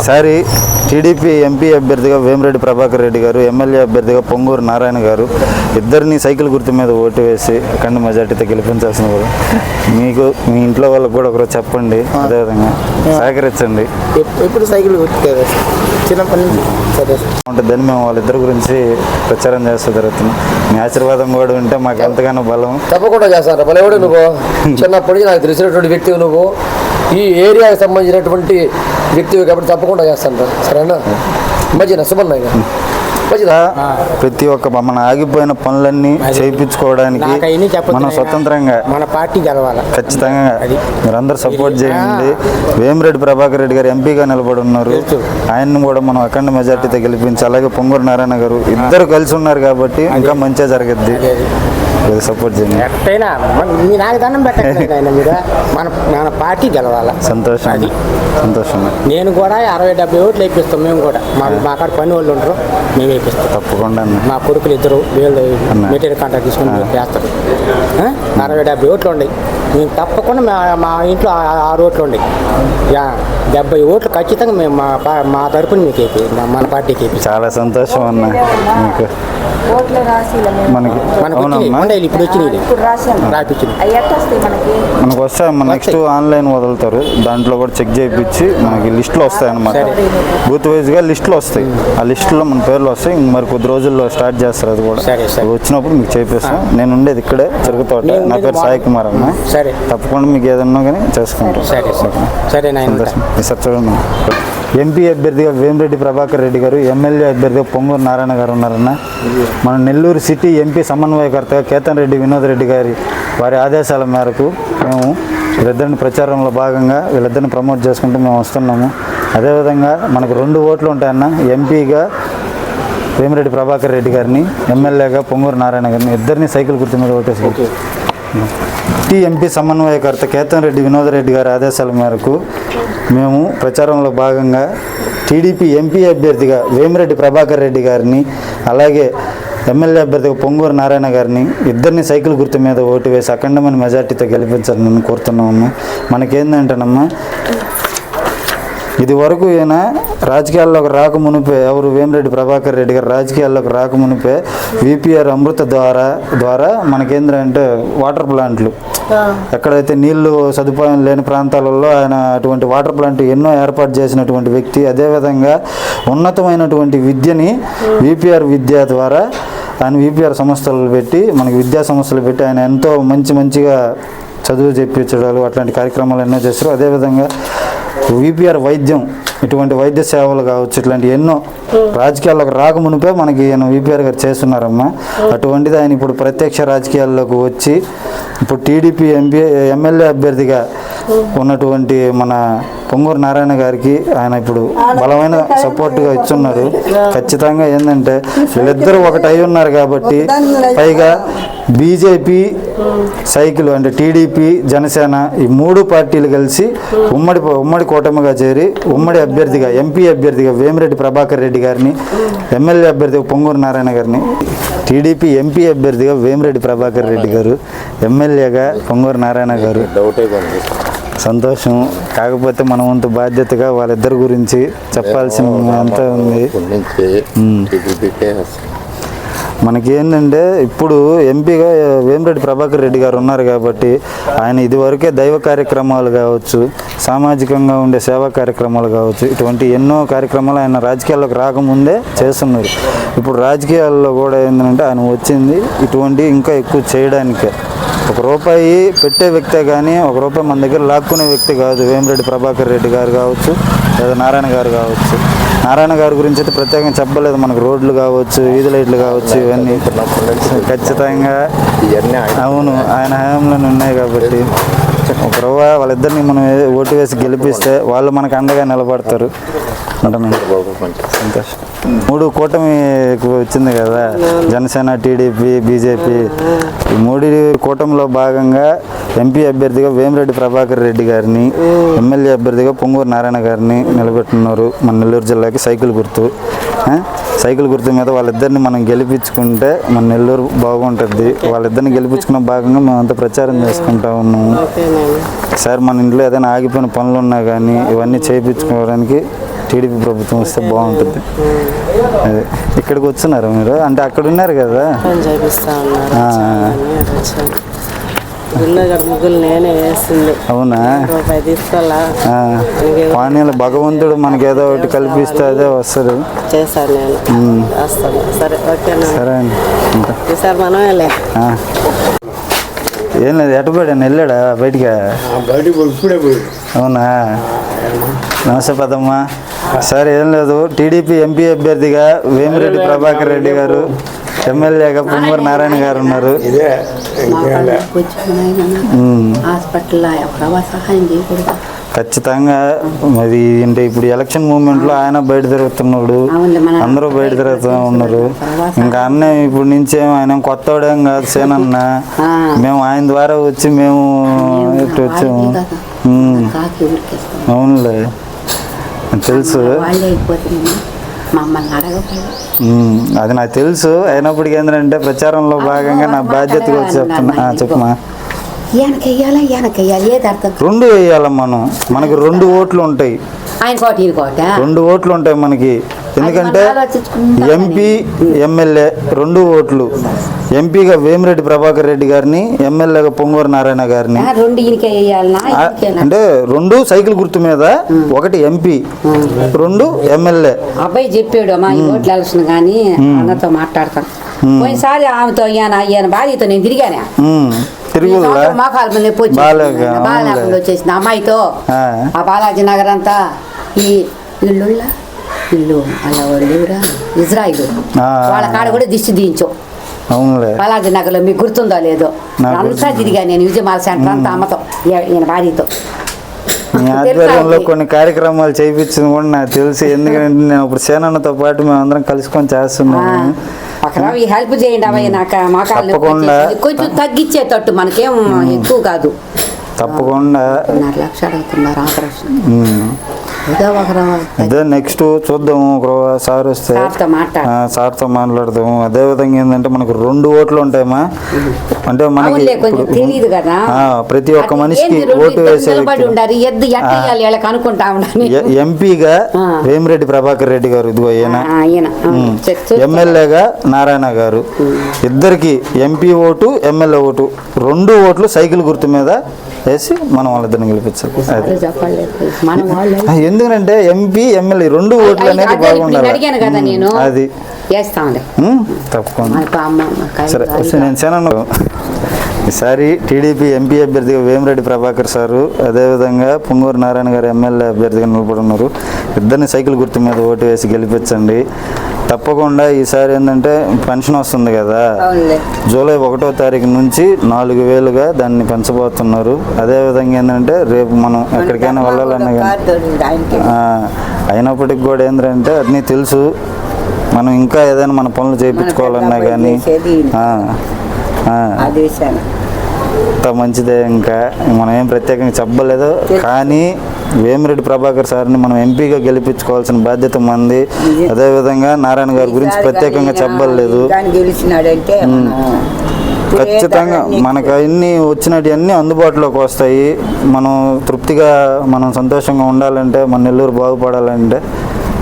ఈసారి TDP MP అభ్యర్థిగా వేమిరెడ్డి ప్రభాకర్ రెడ్డి గారు, ఎమ్మెల్యే అభ్యర్థిగా పొంగూరు నారాయణ గారు ఇద్దరిని సైకిల్ గుర్తు మీద ఓటు వేసి అఖండ మెజార్టీతో గెలిపించాల్సిన కూడా మీకు మీ ఇంట్లో వాళ్ళకి కూడా ఒకరోజు చెప్పండి. అదేవిధంగా సహకరించండి. ఎప్పుడు సైకిల్ చిన్నప్పటి నుంచి ఉంటుంది. దాన్ని మేము వాళ్ళిద్దరి గురించి ప్రచారం చేస్తూ జరుగుతున్నాం. మీ ఆశీర్వాదం కూడా ఉంటే మాకు ఎంతగానో బలం. తప్పకుండా చేస్తాను. బలవాడు నువ్వు చిన్నప్పటి నుంచి నాకు తెలిసినటువంటి వ్యక్తివి, నువ్వు ఈ ఏరియాకి సంబంధించినటువంటి వ్యక్తివి కాబట్టి తప్పకుండా చేస్తాను. సరేనా? మంచిగా శుభన్నాయి ప్రతి ఒక్క మన ఆగిపోయిన పనులన్నీ చేయించుకోవడానికి మనం స్వతంత్రంగా మన పార్టీ గెలవాలి. ఖచ్చితంగా మీరందరూ సపోర్ట్ చేయండి. వేమిరెడ్డి ప్రభాకర్ రెడ్డి గారు ఎంపీగా నిలబడి ఉన్నారు. ఆయన్ని కూడా మనం అఖండ మెజార్టీతో గెలిపించి, అలాగే పొంగూరు నారాయణ గారు ఇద్దరు కలిసి ఉన్నారు కాబట్టి ఇంకా మంచిగా జరగద్ది. సపోర్ట్ చేయండి. ఎట్టయినా నాకు దండం పెట్టండి. మీరు మన పార్టీ గెలవాలి. సంతోషం. అది సంతోషం. నేను కూడా 60-70 ఓట్లు వేపిస్తాం. మేము కూడా మా కాడ పని వాళ్ళు ఉంటారు, మేము వేపిస్తాం తప్పకుండా. మా కొడుకులు ఇద్దరు వీళ్ళు మెటీరియల్ కాంట్రాక్ట్ తీసుకుని వేస్తారు. 60-70 ఓట్లు ఉన్నాయి. మేము తప్పకుండా మా ఇంట్లో 6 ఓట్లు ఉన్నాయి. 70 ఓట్లు ఖచ్చితంగా మేము మా తరపున మీకు వేపి, మన పార్టీకి వేపి. చాలా సంతోషం అన్న. మీకు మనకి ఇప్పుడు వచ్చినాయి మనకు వస్తాయి. నెక్స్ట్ ఆన్లైన్ వదులుతారు, దాంట్లో కూడా చెక్ చేయించి మనకి లిస్టులు వస్తాయి అన్నమాట. బూత్ వైజ్గా లిస్టులు వస్తాయి. ఆ లిస్టులో మన పేర్లు వస్తాయి. మరి కొద్ది రోజుల్లో స్టార్ట్ చేస్తారు. అది కూడా వచ్చినప్పుడు మీకు చేపిస్తాం. నేను ఉండేది ఇక్కడే చెరుకుతోట. నా పేరు సాయి కుమార్ అన్న. తప్పకుండా మీకు ఏదన్నా కానీ చేసుకుంటాం. చూడండి, ఎంపీ అభ్యర్థిగా వేమిరెడ్డి ప్రభాకర్ రెడ్డి గారు, ఎమ్మెల్యే అభ్యర్థిగా పొంగూరు నారాయణ గారు ఉన్నారన్న. మన నెల్లూరు సిటీ ఎంపీ సమన్వయకర్తగా కేతన్ రెడ్డి వినోద్ రెడ్డి గారి వారి ఆదేశాల మేరకు మేము వీళ్ళిద్దరిని ప్రచారంలో భాగంగా వీళ్ళిద్దరిని ప్రమోట్ చేసుకుంటూ మేము వస్తున్నాము. అదేవిధంగా మనకు 2 ఓట్లు ఉంటాయన్న. ఎంపీగా వేమిరెడ్డి ప్రభాకర్ రెడ్డి గారిని, ఎమ్మెల్యేగా పొంగూరు నారాయణ గారిని ఇద్దరిని సైకిల్ గుర్తు మీద ఓటేసి ఎంపీ సమన్వయకర్త కేతన్ రెడ్డి వినోద్ రెడ్డి గారి ఆదేశాల మేరకు మేము ప్రచారంలో భాగంగా టీడీపీ ఎంపీ అభ్యర్థిగా వేమిరెడ్డి ప్రభాకర్ రెడ్డి గారిని, అలాగే ఎమ్మెల్యే అభ్యర్థిగా పొంగూరు నారాయణ గారిని ఇద్దరిని సైకిల్ గుర్తు మీద ఓటు వేసి అఖండమైన మెజార్టీతో గెలిపించాలని నేను కోరుతున్నాము. మనకేందంటేనమ్మా, ఇది వరకు ఈయన రాజకీయాల్లోకి రాకమునిపే, ఎవరు వేమిరెడ్డి ప్రభాకర్ రెడ్డి గారు రాజకీయాల్లోకి రాకమునిపే విపిఆర్ అమృత ద్వారా మనకేందంటే వాటర్ ప్లాంట్లు, ఎక్కడైతే నీళ్లు సదుపాయం లేని ప్రాంతాలలో ఆయన అటువంటి వాటర్ ప్లాంట్ ఎన్నో ఏర్పాటు చేసినటువంటి వ్యక్తి. అదేవిధంగా ఉన్నతమైనటువంటి విద్యని విపిఆర్ విద్య ద్వారా ఆయన విపిఆర్ సంస్థలు పెట్టి, మనకి విద్యా సంస్థలు పెట్టి ఆయన ఎంతో మంచిగా చదువు చెప్పించడాలు అట్లాంటి కార్యక్రమాలు ఎన్నో చేస్తారు. అదేవిధంగా విపిఆర్ వైద్యం, ఇటువంటి వైద్య సేవలు కావచ్చు, ఇట్లాంటి ఎన్నో రాజకీయాల్లోకి రాకమునిపే మనకి ఈయన విపిఆర్ గారు చేస్తున్నారమ్మా. అటువంటిది ఆయన ఇప్పుడు ప్రత్యక్ష రాజకీయాల్లోకి వచ్చి ఇప్పుడు టీడీపీ ఎమ్మెల్యే అభ్యర్థిగా ఉన్నటువంటి మన పొంగూరు నారాయణ గారికి ఆయన ఇప్పుడు బలమైన సపోర్ట్గా ఇస్తున్నారు. ఖచ్చితంగా ఏంటంటే వీళ్ళిద్దరూ ఒకటి అయి ఉన్నారు కాబట్టి, పైగా బీజేపీ సైకిల్ అంటే టీడీపీ, జనసేన ఈ 3 పార్టీలు కలిసి ఉమ్మడి కూటమిగా చేరి ఉమ్మడి అభ్యర్థిగా ఎంపీ అభ్యర్థిగా వేమిరెడ్డి ప్రభాకర్ రెడ్డి గారిని, ఎమ్మెల్యే అభ్యర్థిగా పొంగూరు నారాయణ గారిని, టీడీపీ ఎంపీ అభ్యర్థిగా వేమిరెడ్డి ప్రభాకర్ రెడ్డి గారు, ఎమ్మెల్యేగా పొంగూరు నారాయణ గారు. సంతోషం. కాకపోతే మన వంతు బాధ్యతగా వాళ్ళిద్దరి గురించి చెప్పాల్సిన అంత ఉంది. మనకేంటంటే ఇప్పుడు ఎంపీగా వేమిరెడ్డి ప్రభాకర్ రెడ్డి గారు ఉన్నారు కాబట్టి ఆయన ఇదివరకే దైవ కార్యక్రమాలు కావచ్చు, సామాజికంగా ఉండే సేవా కార్యక్రమాలు కావచ్చు, ఇటువంటి ఎన్నో కార్యక్రమాలు ఆయన రాజకీయాల్లోకి రాకముందే చేస్తున్నారు. ఇప్పుడు రాజకీయాల్లో కూడా ఏంటంటే ఆయన వచ్చింది ఇటువంటి ఇంకా ఎక్కువ చేయడానికే. ₹1 పెట్టే వ్యక్తే కానీ ₹1 మన దగ్గర లాక్కునే వ్యక్తి కాదు వేమిరెడ్డి ప్రభాకర్ రెడ్డి గారు కావచ్చు, లేదా నారాయణ గారు కావచ్చు. నారాయణ గారి గురించి అయితే ప్రత్యేకంగా చెప్పలేదు. మనకు రోడ్లు కావచ్చు, వీధి లైట్లు కావచ్చు, ఇవన్నీ ఖచ్చితంగా అవును ఆయన హయాంలోనే ఉన్నాయి కాబట్టి వాళ్ళిద్దరిని మనం ఓటు వేసి గెలిపిస్తే వాళ్ళు మనకు అండగా నిలబడతారు. సంతోషం. 3 కూటమి వచ్చింది కదా, జనసేన, టీడీపీ, బీజేపీ. ఈ 3 కూటమిలో భాగంగా ఎంపీ అభ్యర్థిగా వేమిరెడ్డి ప్రభాకర్ రెడ్డి గారిని, ఎమ్మెల్యే అభ్యర్థిగా పొంగూరు నారాయణ గారిని నిలబెట్టున్నారు. మన నెల్లూరు జిల్లాకి సైకిల్ గుర్తు మీద వాళ్ళిద్దరిని మనం గెలిపించుకుంటే మన నెల్లూరు బాగుంటుంది. వాళ్ళిద్దరిని గెలిపించుకున్న భాగంగా మేమంతా ప్రచారం చేసుకుంటా ఉన్నాము. సార్ మన ఇంట్లో ఏదైనా ఆగిపోయిన పనులు ఉన్నా కానీ ఇవన్నీ చేయించుకోవడానికి టీడీపీ ప్రభుత్వం వస్తే బాగుంటుంది. అదే ఇక్కడికి వచ్చున్నారు మీరు, అంటే అక్కడ ఉన్నారు కదా. చేపిస్తా ఉన్నారు. ముగ్గులు నేనే వేసింది. అవునా? రూపాయి తీసుకోవాలా? పానీయాలు భగవంతుడు మనకి ఏదో ఒకటి కల్పిస్తే అదే వస్తుంది. చేశాను నేను, వేస్తాను. సరే ఓకేనా? సరే అండి. ఈసారి మనమేలే. ఏం లేదు, ఎటుపోయాడు వెళ్ళాడా బయటికి? ఇప్పుడే పోయి. అవునా? నమస్తే పెద్దమ్మా. సరే ఏం లేదు, టీడీపీ ఎంపీ అభ్యర్థిగా వేమిరెడ్డి ప్రభాకర్ రెడ్డి గారు, ఎమ్మెల్యేగా పొంగూరు నారాయణ గారు ఉన్నారు. ఖచ్చితంగా మరి అంటే ఇప్పుడు ఎలక్షన్ మూమెంట్లో ఆయన బయట తిరుగుతున్నాడు, అందరూ బయట తిరుగుతూ ఉన్నారు. ఇంకా అన్న ఇప్పుడు నుంచి ఆయన కొత్తవాడేం కాదు, సేనన్న. మేము ఆయన ద్వారా వచ్చి మేము ఇటు వచ్చాము. అవునులే, తెలుసు. అది నాకు తెలుసు. అయినప్పటికీ ఏంటంటే ప్రచారంలో భాగంగా నా బాధ్యతగా వచ్చి చెప్తున్నా. చెప్పమా. రెండు వేయాలి మనం, మనకి 2 ఓట్లు ఉంటాయి. 2 ఓట్లు ఉంటాయి మనకి. ఎందుకంటే ఎంపీ ఎమ్మెల్యే 2 ఓట్లు. ఎంపీగా వేమిరెడ్డి ప్రభాకర్ రెడ్డి గారిని, ఎమ్మెల్యేగా పొంగూరు నారాయణ గారిని. అంటే 2 సైకిల్ గుర్తు మీద, 1 ఎంపీ, 2 ఎమ్మెల్యే. అబ్బాయి చెప్పాడు మా ఈ ఓట్లు వెళ్ళసిన కానీ అన్నతో మాట్లాడతాను. పోయినసారి ఆమెతో ఈయన భార్యతో నేను తిరిగానే. తిరుగులా వచ్చేసిన అమ్మాయితో ఆ బాలాజీ నగర్ అంతా ఈ ఇల్లు అలా వాళ్ళురా ఇజ్రాయిల్ వాళ్ళ కాడ కూడా దిష్టి దించు. బాలాజీ నగర్ లో మీకు గుర్తుందో లేదో, అంతా తిరిగా నేను విజయమాల సెంటర్ అంతా అమ్మతో ఈయన భార్యతో. ఆధ్వర్యంలో కొన్ని కార్యక్రమాలు చేయించింది కూడా నాకు తెలిసి. ఎందుకంటే నేను ఇప్పుడు సేనన్నతో పాటు మేము అందరం కలుసుకొని చేస్తున్నాము. హెల్ప్ చేయండి అవి నాకు మోకాళ్ళు కొంచెం తగ్గించేటట్టు, మనకేం ఎక్కువ కాదు. తప్పకుండా 1.5 లక్షలు అవుతున్నారు ఆపరేషన్. అదే నెక్స్ట్ చూద్దాము, సార్ వస్తే సార్తో మాట్లాడదాము. అదేవిధంగా ఏంటంటే మనకు 2 ఓట్లు ఉంటాయమ్మా. అంటే మనకి తెలియదు కదా, ప్రతి ఒక్క మనిషికి ఓటు వేసే ఎంపీగా వేమిరెడ్డి ప్రభాకర్ రెడ్డి గారు, ఇదిగో ఈయన. ఎమ్మెల్యేగా నారాయణ గారు. ఇద్దరికి ఎంపీ ఓటు, ఎమ్మెల్యే ఓటు, 2 ఓట్లు సైకిల్ గుర్తు మీద వేసి మనం వాళ్ళిద్దరిని గెలిపించాలి. ఎందుకంటే ఎంపీ ఎమ్మెల్యే 2 ఓట్లు అనేది బాగుండాలి. అది తప్పకుండా. సరే నేను సేనన్న ఈసారి టీడీపీ ఎంపీ అభ్యర్థిగా వేమిరెడ్డి ప్రభాకర్ సారు, అదేవిధంగా పొంగూరు నారాయణ గారు ఎమ్మెల్యే అభ్యర్థిగా నిలబడున్నారు. ఇద్దరిని సైకిల్ గుర్తు మీద ఓటు వేసి గెలిపించండి. తప్పకుండా ఈసారి ఏంటంటే పెన్షన్ వస్తుంది కదా, జూలై 1వ తారీఖు నుంచి 4,000గా దాన్ని పెంచబోతున్నారు. అదేవిధంగా ఏంటంటే రేపు మనం ఎక్కడికైనా వెళ్ళాలన్నా కానీ అయినప్పటికి కూడా ఏంటంటే అన్నీ తెలుసు. మనం ఇంకా ఏదైనా మన పనులు చేయించుకోవాలన్నా కానీ అంత మంచిదే. ఇంకా మనం ఏం ప్రత్యేకంగా చెప్పలేదు, కానీ వేమిరెడ్డి ప్రభాకర్ సార్ని మనం ఎంపీగా గెలిపించుకోవాల్సిన బాధ్యత మంది. అదేవిధంగా నారాయణ గారి గురించి ప్రత్యేకంగా చెప్పలేదు. ఖచ్చితంగా మనకు అన్నీ వచ్చినట్టు అన్నీ అందుబాటులోకి వస్తాయి. మనం తృప్తిగా మనం సంతోషంగా ఉండాలంటే, మన నెల్లూరు బాగుపడాలంటే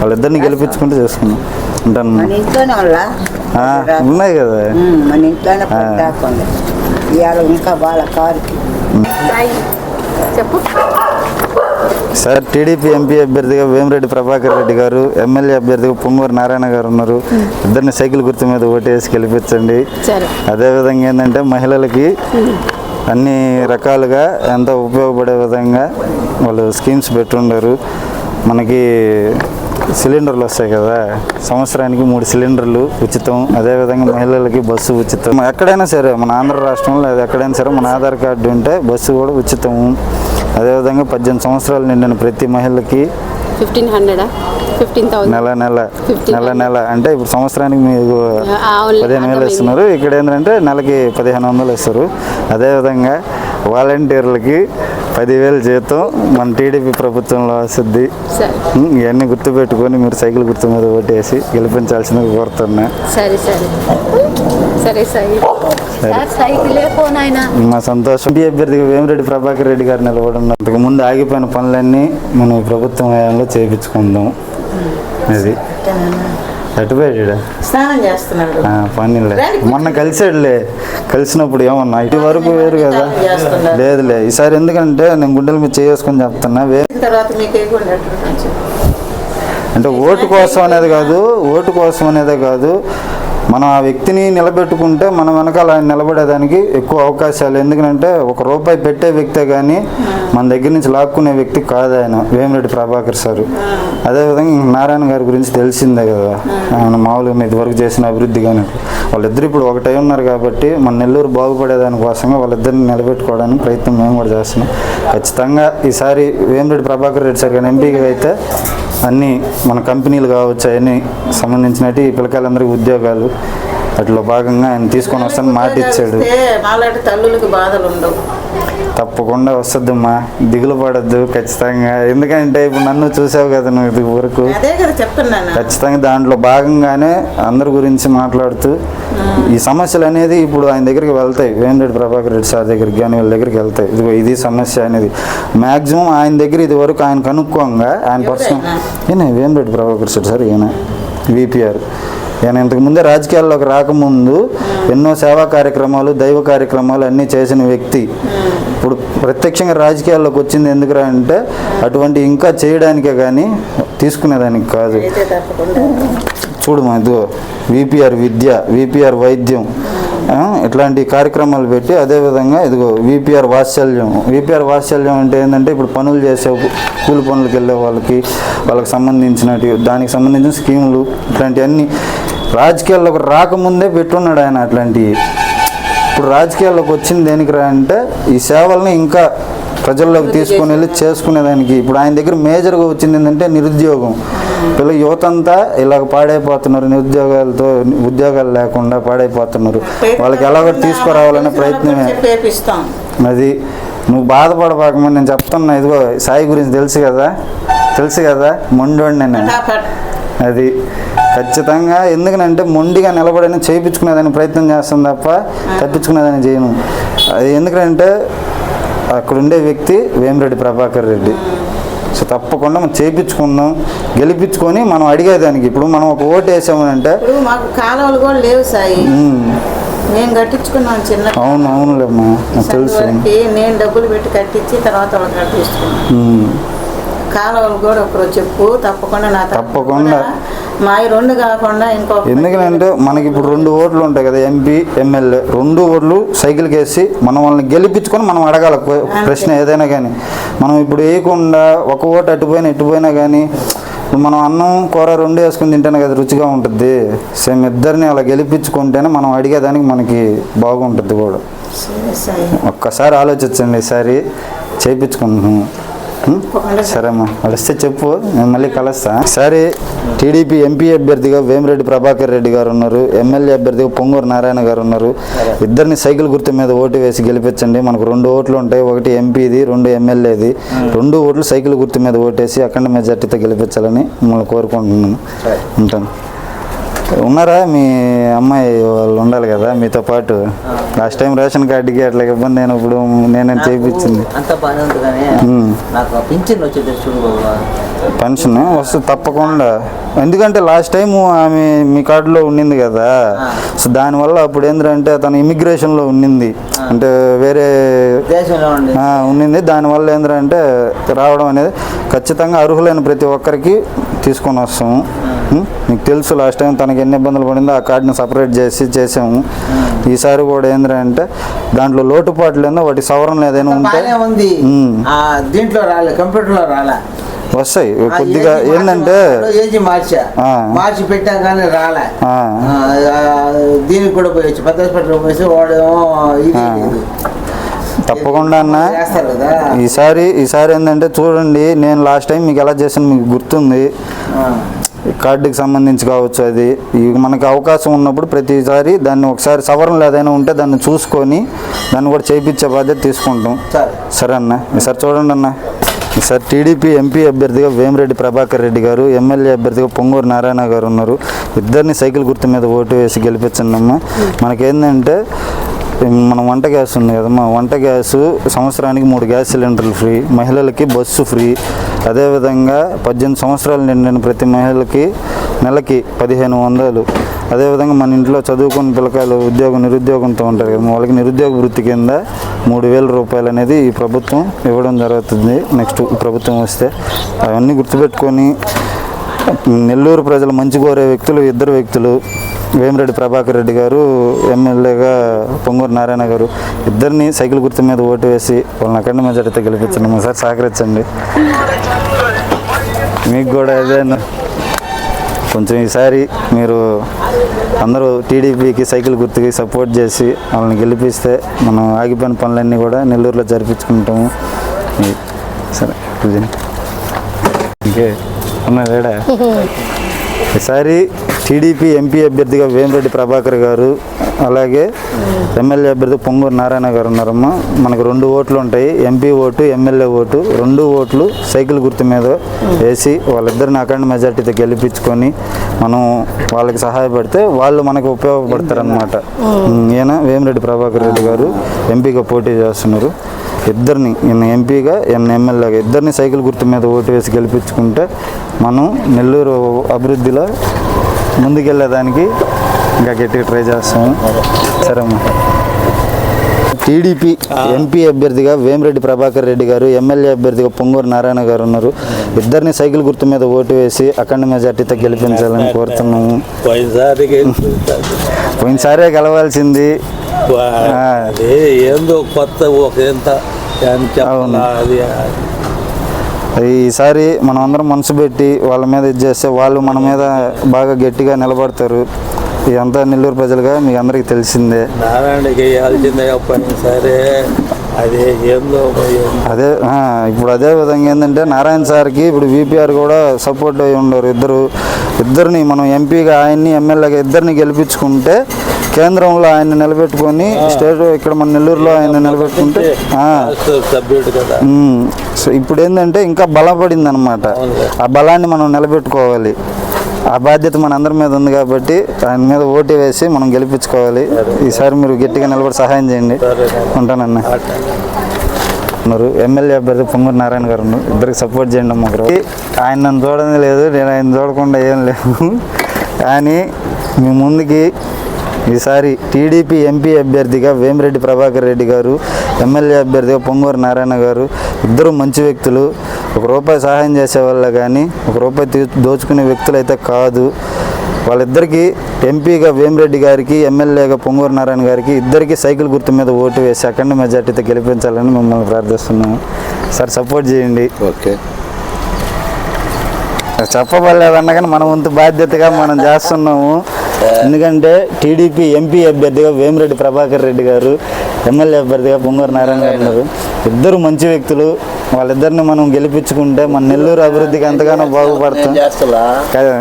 వాళ్ళిద్దరిని గెలిపించుకుంటూ చేసుకున్నాం అంటాను. ఉన్నాయి కదా మన ఇంట్లోనే ఇంకా వాళ్ళ కారుకి. సార్ టీడీపీ ఎంపీ అభ్యర్థిగా వేమిరెడ్డి ప్రభాకర్ రెడ్డి గారు, ఎమ్మెల్యే అభ్యర్థిగా పొంగూరు నారాయణ గారు ఉన్నారు. ఇద్దరిని సైకిల్ గుర్తు మీద ఓటేసి గెలిపించండి. అదేవిధంగా ఏంటంటే మహిళలకి అన్ని రకాలుగా ఎంతో ఉపయోగపడే విధంగా వాళ్ళు స్కీమ్స్ పెట్టుండారు. మనకి సిలిండర్లు వస్తాయి కదా, సంవత్సరానికి 3 సిలిండర్లు ఉచితం. అదేవిధంగా మహిళలకి బస్సు ఉచితం. ఎక్కడైనా సరే మన ఆంధ్ర రాష్ట్రంలో అది ఎక్కడైనా సరే మన ఆధార్ కార్డు ఉంటే బస్సు కూడా ఉచితం. అదేవిధంగా 18 సంవత్సరాలు నిండిన ప్రతి మహిళకి 15,000 నెల అంటే ఇప్పుడు సంవత్సరానికి మీకు 15,000 ఇస్తున్నారు. ఇక్కడ ఏంటంటే నెలకి 1,500 ఇస్తారు. అదేవిధంగా వాలంటీర్లకి 10,000 జీతం మన టీడీపీ ప్రభుత్వంలో వస్తుంది. ఇవన్నీ గుర్తుపెట్టుకొని మీరు సైకిల్ గుర్తు మీద ఓటేసి గెలిపించాల్సిందిగా కోరుతున్నా. సరే సరే సరే సైకిలే పోనాయనా. మా సంతోషం. ఎంపీ అభ్యర్థిగా వేమిరెడ్డి ప్రభాకర్ రెడ్డి గారు నిలబడిన అంతకు ముందు ఆగిపోయిన పనులన్నీ మనం ఈ ప్రభుత్వం హయాంలో చేయించుకుందాం. అది అటుపోయాడు స్నానం చేస్తున్నాడు. పనిలే మొన్న కలిసినప్పుడు ఏమన్నా ఇటు వరకు వేరు కదా. లేదులే ఈసారి ఎందుకంటే నేను గుండెల మీద చేసుకొని చెప్తున్నా. తర్వాత మీకు అంటే ఓటు కోసం అనేదే కాదు మనం ఆ వ్యక్తిని నిలబెట్టుకుంటే మనం వెనకాల ఆయన నిలబడేదానికి ఎక్కువ అవకాశాలు. ఎందుకంటే ₹1 పెట్టే వ్యక్తే కానీ మన దగ్గర నుంచి లాక్కునే వ్యక్తి కాదు ఆయన వేమిరెడ్డి ప్రభాకర్ సార్. అదేవిధంగా నారాయణ గారి గురించి తెలిసిందే కదా, ఆయన మామూలుగా మీద వరకు చేసిన అభివృద్ధి కానీ వాళ్ళిద్దరు ఇప్పుడు ఒకటై ఉన్నారు కాబట్టి మన నెల్లూరు బాగుపడేదానికోసంగా వాళ్ళిద్దరిని నిలబెట్టుకోవడానికి ప్రయత్నం మేము కూడా చేస్తున్నాం. ఖచ్చితంగా ఈసారి వేమిరెడ్డి ప్రభాకర్ రెడ్డి సార్ కానీ ఎంపీగా అయితే అన్నీ మన కంపెనీలు కావచ్చు అవన్నీ సంబంధించినట్టు ఈ పిల్లకాయలందరికీ ఉద్యోగాలు అట్లా భాగంగా ఆయన తీసుకొని వస్తాను మాట ఇచ్చాడు. తల్లులకు బాధలు ఉండవు. తప్పకుండా వస్తుందమ్మా, దిగులు పడద్దు ఖచ్చితంగా. ఎందుకంటే ఇప్పుడు నన్ను చూసావు కదా నువ్వు ఇది వరకు, ఖచ్చితంగా దాంట్లో భాగంగానే అందరి గురించి మాట్లాడుతూ ఈ సమస్యలు అనేది ఇప్పుడు ఆయన దగ్గరికి వెళ్తాయి. వేమిరెడ్డి ప్రభాకర్ రెడ్డి సార్ దగ్గరికి కానీ వీళ్ళ దగ్గరికి వెళ్తాయి. ఇదిగో ఇది సమస్య అనేది మ్యాక్సిమం ఆయన దగ్గర ఇది వరకు ఆయన కనుక్కోంగా ఆయన పర్సనల్ ఈయన వేమిరెడ్డి ప్రభాకర్ రెడ్డి సార్ ఈయన విపిఆర్. ఆయన ఇంతకుముందే రాజకీయాల్లోకి రాకముందు ఎన్నో సేవా కార్యక్రమాలు దైవ కార్యక్రమాలు అన్నీ చేసిన వ్యక్తి. ఇప్పుడు ప్రత్యక్షంగా రాజకీయాల్లోకి వచ్చింది ఎందుకురా అంటే అటువంటి ఇంకా చేయడానికే కానీ తీసుకునేదానికి కాదు. చూడు మా ఇదిగో విపిఆర్ విద్య, విపిఆర్ వైద్యం ఇట్లాంటి కార్యక్రమాలు పెట్టి అదేవిధంగా ఇదిగో విపిఆర్ వాత్సల్యం. విపిఆర్ వాత్సల్యం అంటే ఏంటంటే ఇప్పుడు పనులు చేసే కూలి పనులకు వెళ్ళే వాళ్ళకి సంబంధించినట్టు దానికి సంబంధించిన స్కీములు ఇట్లాంటివన్నీ రాజకీయాల్లోకి రాకముందే పెట్టున్నాడు ఆయన. అట్లాంటివి ఇప్పుడు రాజకీయాల్లోకి వచ్చింది దేనికిరా అంటే ఈ సేవల్ని ఇంకా ప్రజల్లోకి తీసుకొని వెళ్ళి చేసుకునేదానికి. ఇప్పుడు ఆయన దగ్గర మేజర్గా వచ్చింది ఏంటంటే నిరుద్యోగం. పిల్లల యువత అంతా ఇలాగ పాడైపోతున్నారు, నిరుద్యోగాలతో ఉద్యోగాలు లేకుండా పాడైపోతున్నారు. వాళ్ళకి ఎలాగో తీసుకురావాలనే ప్రయత్నమే. అది నువ్వు బాధపడబాకమని నేను చెప్తున్నా. ఇదిగో సాయి గురించి తెలుసు కదా మొండోడి నేను. అది ఖచ్చితంగా ఎందుకనంటే మొండిగా నిలబడని చేయించుకునేదాన్ని ప్రయత్నం చేస్తాను తప్ప తప్పించుకునేదాన్ని చేయను. అది ఎందుకంటే అక్కడ ఉండే వ్యక్తి వేమిరెడ్డి ప్రభాకర్ రెడ్డి. సో తప్పకుండా మనం చేయించుకుందాం, గెలిపించుకొని మనం అడిగేదానికి. ఇప్పుడు మనం ఒక ఓటు వేసామనంటే మాకు కాలువలు కూడా లేవు సాయి, నేను కట్టించుకున్నాను చిన్న. అవునులేమ్మా నాకు తెలుసు. నేను డబ్బులు పెట్టి కట్టించి తర్వాత వాళ్ళు కట్టించుకున్నాను. కాలువలు కూడా ఒకరోజు చెప్పు తప్పకుండా మా 2 కాకుండా ఇంకో. ఎందుకంటే మనకి ఇప్పుడు 2 ఓట్లు ఉంటాయి కదా, ఎంపీ ఎమ్మెల్యే 2 ఓట్లు సైకిల్కి వేసి మనం వాళ్ళని గెలిపించుకొని మనం అడగాల ప్రశ్న ఏదైనా కానీ. మనం ఇప్పుడు వేయకుండా ఒక ఓటు ఎట్టుపోయినా కానీ ఇప్పుడు మనం అన్నం కూర 2 వేసుకుని తింటేనే కదా రుచిగా ఉంటుంది. సేమ్ ఇద్దరిని అలా గెలిపించుకుంటేనే మనం అడిగేదానికి మనకి బాగుంటుంది కూడా. ఒక్కసారి ఆలోచించండి, ఈసారి చేయించుకుంటున్నాము. సరేమ్మా కలిస్తే చెప్పు, నేను మళ్ళీ కలుస్తా. సరే, టీడీపీ ఎంపీ అభ్యర్థిగా వేమిరెడ్డి ప్రభాకర్ రెడ్డి గారు ఉన్నారు, ఎమ్మెల్యే అభ్యర్థిగా పొంగూరు నారాయణ గారు ఉన్నారు. ఇద్దరిని సైకిల్ గుర్తు మీద ఓటు వేసి గెలిపించండి. మనకు 2 ఓట్లు ఉంటాయి, ఒకటి ఎంపీది 2 ఎమ్మెల్యేది. 2 ఓట్లు సైకిల్ గుర్తు మీద ఓటేసి అఖండ మెజార్టీతో గెలిపించాలని మిమ్మల్ని కోరుకుంటున్నాను. ఉంటాను. ఉన్నారా మీ అమ్మాయి వాళ్ళు ఉండాలి కదా మీతో పాటు? లాస్ట్ టైం రేషన్ కార్డుకి అట్లా ఇబ్బంది అయినప్పుడు నేను చేయించింది. పెన్షన్ వస్తుంది తప్పకుండా. ఎందుకంటే లాస్ట్ టైం ఆమె మీ కార్డులో ఉండింది కదా, సో దానివల్ల అప్పుడు ఏంటంటే తను ఇమిగ్రేషన్లో ఉండింది, అంటే వేరే ఉండింది. దానివల్ల ఏంటంటే రావడం అనేది ఖచ్చితంగా అర్హులైన ప్రతి ఒక్కరికి తీసుకొని వస్తాము. మీకు తెలుసు లాస్ట్ టైం తనకి ఎన్ని ఇబ్బందులు పడిందో ఆ కార్డుని సపరేట్ చేసాము. ఈసారి కూడా ఏంటంటే దాంట్లో లోటుపాట్లు ఏందో వాటి సవరణలు ఏదైనా ఉంటే దీంట్లో రాలే, కంప్యూటర్లో రాలే, వస్తాయి. కొద్దిగా ఏంటంటే మార్చి పెట్టా కానీ రాలే. దీనికి కూడా పోయచ్చు, పెద్ద హాస్పిటల్ పోయి వాడేమో తప్పకుండా అన్న. ఈసారి ఏంటంటే చూడండి, నేను లాస్ట్ టైం మీకు ఎలా చేసాను మీకు గుర్తుంది. కార్డుకి సంబంధించి కావచ్చు, అది మనకి అవకాశం ఉన్నప్పుడు ప్రతిసారి దాన్ని ఒకసారి సవరణలు ఏదైనా ఉంటే దాన్ని చూసుకొని దాన్ని కూడా చేయించే బాధ్యత తీసుకుంటాం. సరే అన్న, ఈసారి చూడండి అన్న. ఈసారి టీడీపీ ఎంపీ అభ్యర్థిగా వేమిరెడ్డి ప్రభాకర్ రెడ్డి గారు, ఎమ్మెల్యే అభ్యర్థిగా పొంగూరు నారాయణ గారు ఉన్నారు. ఇద్దరిని సైకిల్ గుర్తు మీద ఓటు వేసి గెలిపించండి అమ్మ. మనకేంటంటే మనం వంట గ్యాస్ ఉంది కదమ్మా, వంట గ్యాసు సంవత్సరానికి 3 గ్యాస్ సిలిండర్లు ఫ్రీ, మహిళలకి బస్సు ఫ్రీ. అదేవిధంగా 18 సంవత్సరాలు నిండిన ప్రతి మహిళకి నెలకి 1500. అదేవిధంగా మన ఇంట్లో చదువుకున్న పిల్లకాయలు నిరుద్యోగంతో ఉంటారు కదా, వాళ్ళకి నిరుద్యోగ వృత్తి కింద 3000 రూపాయలు అనేది ఈ ప్రభుత్వం ఇవ్వడం జరుగుతుంది. నెక్స్ట్ ప్రభుత్వం వస్తే అవన్నీ గుర్తుపెట్టుకొని నెల్లూరు ప్రజలు మంచి కోరే వ్యక్తులు, ఇద్దరు వ్యక్తులు, వేమిరెడ్డి ప్రభాకర్ రెడ్డి గారు, ఎమ్మెల్యేగా పొంగూరు నారాయణ గారు, ఇద్దరిని సైకిల్ గుర్తు మీద ఓటు వేసి వాళ్ళని అఖండ మెజారిటీతో గెలిపించండి. ఒకసారి సహకరించండి. మీకు కూడా ఏదైనా కొంచెం ఈసారి మీరు అందరూ టీడీపీకి సైకిల్ గుర్తుకి సపోర్ట్ చేసి వాళ్ళని గెలిపిస్తే మనం ఆగిపోయిన పనులన్నీ కూడా నెల్లూరులో జరిపించుకుంటాము. సరే ఇంకే ఉన్నదేడా. ఈసారి టీడీపీ ఎంపీ అభ్యర్థిగా వేమిరెడ్డి ప్రభాకర్ గారు, అలాగే ఎమ్మెల్యే అభ్యర్థి పొంగూరు నారాయణ గారు ఉన్నారమ్మా. మనకు 2 ఓట్లు ఉంటాయి, ఎంపీ ఓటు, ఎమ్మెల్యే ఓటు. 2 ఓట్లు సైకిల్ గుర్తు మీద వేసి వాళ్ళిద్దరిని అఖండ మెజార్టీతో గెలిపించుకొని మనం వాళ్ళకి సహాయపడితే వాళ్ళు మనకు ఉపయోగపడతారనమాట. ఈయన వేమిరెడ్డి ప్రభాకర్ రెడ్డి గారు ఎంపీగా పోటీ చేస్తున్నారు. ఇద్దరిని, ఈయన ఎంపీగా, ఈయన ఎమ్మెల్యేగా, ఇద్దరిని సైకిల్ గుర్తు మీద ఓటు వేసి గెలిపించుకుంటే మనం నెల్లూరు అభివృద్ధిలో ముందుకెళ్ళేదానికి ఇంకా గట్టిగా ట్రై చేస్తాము. సరే అమ్మా. టీడీపీ ఎంపీ అభ్యర్థిగా వేమిరెడ్డి ప్రభాకర్ రెడ్డి గారు, ఎమ్మెల్యే అభ్యర్థిగా పొంగూరు నారాయణ గారు ఉన్నారు. ఇద్దరిని సైకిల్ గుర్తు మీద ఓటు వేసి అఖండ మెజార్టీతో గెలిపించాలని కోరుతున్నాము. పోయినసారే గెలవాల్సింది. ఏందో కొత్త ఈసారి మనం అందరం మనసు పెట్టి వాళ్ళ మీద ఇది చేస్తే వాళ్ళు మన మీద బాగా గట్టిగా నిలబడతారు. ఇదంతా నెల్లూరు ప్రజలుగా మీకు అందరికీ తెలిసిందే. నారాయణకి వేయాల్సిందే సరే. అదే ఏందో ఇప్పుడు అదే విధంగా ఏంటంటే నారాయణ సార్కి ఇప్పుడు వీపీఆర్ కూడా సపోర్ట్ అయ్యి ఉండరు. ఇద్దరిని మనం ఎంపీగా ఆయన్ని, ఎమ్మెల్యేగా ఇద్దరిని గెలిపించుకుంటే కేంద్రంలో ఆయన నిలబెట్టుకొని స్టేట్ ఇక్కడ మన నెల్లూరులో ఆయన నిలబెట్టుకుంటే ఇప్పుడు ఏంటంటే ఇంకా బలపడింది అనమాట. ఆ బలాన్ని మనం నిలబెట్టుకోవాలి. ఆ బాధ్యత మన అందరి మీద ఉంది కాబట్టి ఆయన మీద ఓటు వేసి మనం గెలిపించుకోవాలి. ఈసారి మీరు గట్టిగా నిలబడి సహాయం చేయండి. ఉంటానన్న. ఎమ్మెల్యే అభ్యర్థి పొంగూరు నారాయణ గారు ఇద్దరికి సపోర్ట్ చేయండి అమ్మ. ఆయన నన్ను చూడడం లేదు, నేను ఆయన చూడకుండా ఏం లేదు. కానీ మీ ముందుకి ఈసారి టీడీపీ ఎంపీ అభ్యర్థిగా వేమిరెడ్డి ప్రభాకర్ రెడ్డి గారు, ఎమ్మెల్యే అభ్యర్థిగా పొంగూరు నారాయణ గారు, ఇద్దరు మంచి వ్యక్తులు. ₹1 సహాయం చేసేవాళ్ళ కానీ ₹1 దోచుకునే వ్యక్తులు అయితే కాదు. వాళ్ళిద్దరికీ ఎంపీగా వేమిరెడ్డి గారికి, ఎమ్మెల్యేగా పొంగూరు నారాయణ గారికి ఇద్దరికి సైకిల్ గుర్తు మీద ఓటు వేసి అఖండ మెజార్టీతో గెలిపించాలని మిమ్మల్ని ప్రార్థిస్తున్నాము. సార్ సపోర్ట్ చేయండి. ఓకే. చెప్పబడలేదన్నా కానీ మన వంతు బాధ్యతగా మనం చేస్తున్నాము. ఎందుకంటే టీడీపీ ఎంపీ అభ్యర్థిగా వేమిరెడ్డి ప్రభాకర్ రెడ్డి గారు, ఎమ్మెల్యే అభ్యర్థిగా పొంగూరు నారాయణ గారు ఉన్నారు. ఇద్దరు మంచి వ్యక్తులు. వాళ్ళిద్దరిని మనం గెలిపించుకుంటే మన నెల్లూరు అభివృద్ధికి ఎంతగానో బాగుపడతాం కదా.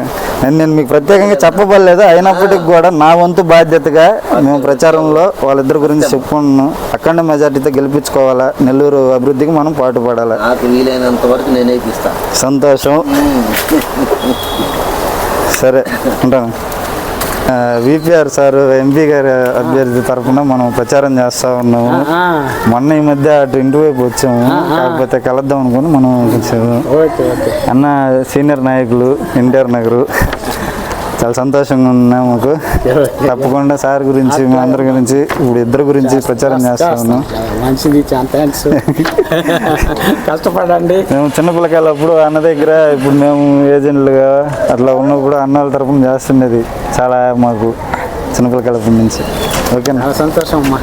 నేను మీకు ప్రత్యేకంగా చెప్పబడలేదు, అయినప్పటికీ కూడా నా వంతు బాధ్యతగా మేము ప్రచారంలో వాళ్ళిద్దరి గురించి చెప్పుకుంటున్నాం. అఖండ మెజార్టీతో గెలిపించుకోవాలా, నెల్లూరు అభివృద్ధికి మనం పాటుపడాలి. వీలైనంత వరకు నేనే సంతోషం. సరే ఉంటాను. విపిఆర్ సార్ ఎంపీ గారి అభ్యర్థి తరఫున మనం ప్రచారం చేస్తూ ఉన్నాము. మొన్న ఈ మధ్య అటు ఇంటి వైపు వచ్చాము, కాకపోతే కలుద్దాం అనుకుని మనం వచ్చాము. అన్న సీనియర్ నాయకులు ఎన్టీఆర్ నగరు, చాలా సంతోషంగా ఉన్నాం మాకు. తప్పకుండా సార్ గురించి, మీ అందరి గురించి, ఇప్పుడు ఇద్దరు గురించి ప్రచారం చేస్తా ఉన్నాం. మంచిది, చాలా థ్యాంక్స్. కష్టపడండి. మేము చిన్నపిల్లకాయలప్పుడు అన్న దగ్గర, ఇప్పుడు మేము ఏజెంట్లుగా అట్లా ఉన్నప్పుడు అన్నాల తరపున చేస్తుండేది చాలా మాకు చిన్నపిల్లకాయలప్పటి నుంచి. ఓకేనా, సంతోషం అమ్మా.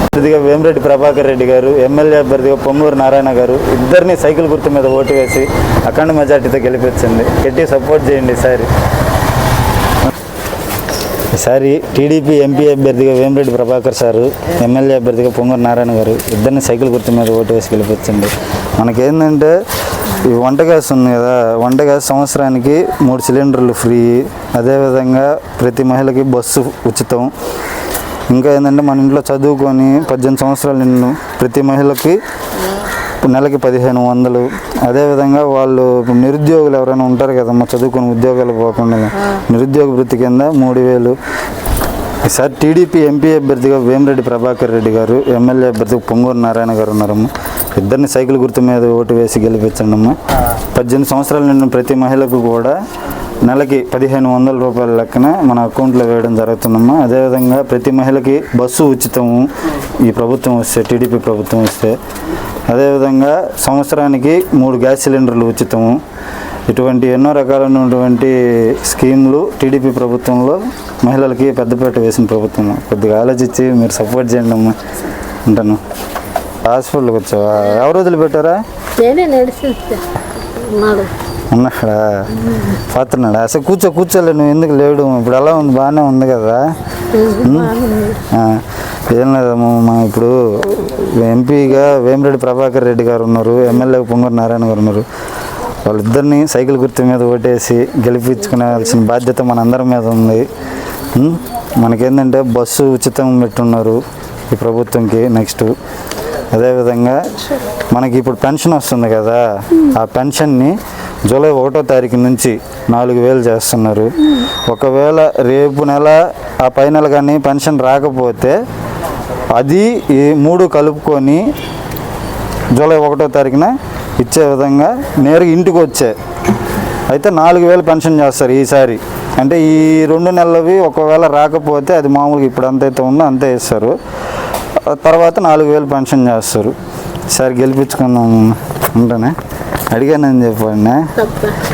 అభ్యర్థిగా వేమిరెడ్డి ప్రభాకర్ రెడ్డి గారు, ఎమ్మెల్యే అభ్యర్థిగా పొంగూరు నారాయణ గారు, ఇద్దరిని సైకిల్ గుర్తు మీద ఓటు వేసి అఖండ మెజార్టీతో గెలిపించండి. గట్టి సపోర్ట్ చేయండి. ఈసారి టీడీపీ ఎంపీ అభ్యర్థిగా వేమిరెడ్డి ప్రభాకర్ సారు, ఎమ్మెల్యే అభ్యర్థిగా పొంగూరు నారాయణ గారు, ఇద్దరిని సైకిల్ గుర్తు మీద ఓటు వేసి గెలిపించండి. మనకేంటంటే ఈ వంట గ్యాస్ ఉంది కదా, వంట గ్యాస్ సంవత్సరానికి 3 సిలిండర్లు ఫ్రీ. అదేవిధంగా ప్రతి మహిళకి బస్సు ఉచితం. ఇంకా ఏంటంటే మన ఇంట్లో చదువుకొని 18 సంవత్సరాలు నిన్ను ప్రతి మహిళకి నెలకి 1500. అదేవిధంగా వాళ్ళు నిరుద్యోగులు ఎవరైనా ఉంటారు కదమ్మా, చదువుకొని ఉద్యోగాలు పోకుండా నిరుద్యోగ వృత్తి కింద 3000. ఈసారి టీడీపీ ఎంపీ అభ్యర్థిగా వేమిరెడ్డి ప్రభాకర్ రెడ్డి గారు, ఎమ్మెల్యే అభ్యర్థిగా పొంగూరు నారాయణ గారు ఉన్నారమ్మా. ఇద్దరిని సైకిల్ గుర్తు మీద ఓటు వేసి గెలిపించండి అమ్మా. 18 సంవత్సరాల నిండిన ప్రతి మహిళకు కూడా నెలకి 1500 రూపాయల లెక్కన మన అకౌంట్లో వేయడం జరుగుతుందమ్మా. అదేవిధంగా ప్రతి మహిళకి బస్సు ఉచితము ఈ ప్రభుత్వం వస్తే, టీడీపీ ప్రభుత్వం వస్తే. అదేవిధంగా సంవత్సరానికి 3 గ్యాస్ సిలిండర్లు ఉచితము. ఇటువంటి ఎన్నో రకాలైనటువంటి స్కీములు టీడీపీ ప్రభుత్వంలో మహిళలకి పెద్దపీట వేసిన ప్రభుత్వం. కొద్దిగా ఆలోచించి మీరు సపోర్ట్ చేయండి అమ్మా. ఉంటాను. హాస్పిటల్కి వచ్చావా? ఎవరు వదిలిపెట్టారా? నేనే నడిచి ఉన్నాడా? పోతున్నాడా? అసలు కూర్చోలే, నువ్వు ఎందుకు లేడు? ఇప్పుడు ఎలా ఉంది? బాగానే ఉంది కదా? ఏం లేదమ్మా, ఇప్పుడు ఎంపీగా వేమిరెడ్డి ప్రభాకర్ రెడ్డి గారు ఉన్నారు, ఎమ్మెల్యే పొంగూరు నారాయణ గారు ఉన్నారు. వాళ్ళిద్దరిని సైకిల్ గుర్తు మీద ఓటేసి గెలిపించుకునేవాల్సిన బాధ్యత మనందరి మీద ఉంది. మనకేంటంటే బస్సు ఉచితం పెట్టున్నారు ఈ ప్రభుత్వంకి. నెక్స్ట్ అదేవిధంగా మనకి ఇప్పుడు పెన్షన్ వస్తుంది కదా, ఆ పెన్షన్ని జూలై 1వ తారీఖు నుంచి 4000 చేస్తున్నారు. ఒకవేళ రేపు నెల ఆ పై నెల కానీ పెన్షన్ రాకపోతే అది ఈ 3 కలుపుకొని జూలై 1వ తారీఖున ఇచ్చే విధంగా నేరుగా ఇంటికి వచ్చే అయితే 4000 పెన్షన్ చేస్తారు ఈసారి. అంటే ఈ 2 నెలలవి ఒకవేళ రాకపోతే అది మామూలుగా ఇప్పుడు అంతైతే ఉందో అంతే ఇస్తారు. తర్వాత 4000 పెన్షన్ చేస్తారు. ఈసారి గెలిపించుకున్నాము. ఉంటానే అడిగానని చెప్పండి.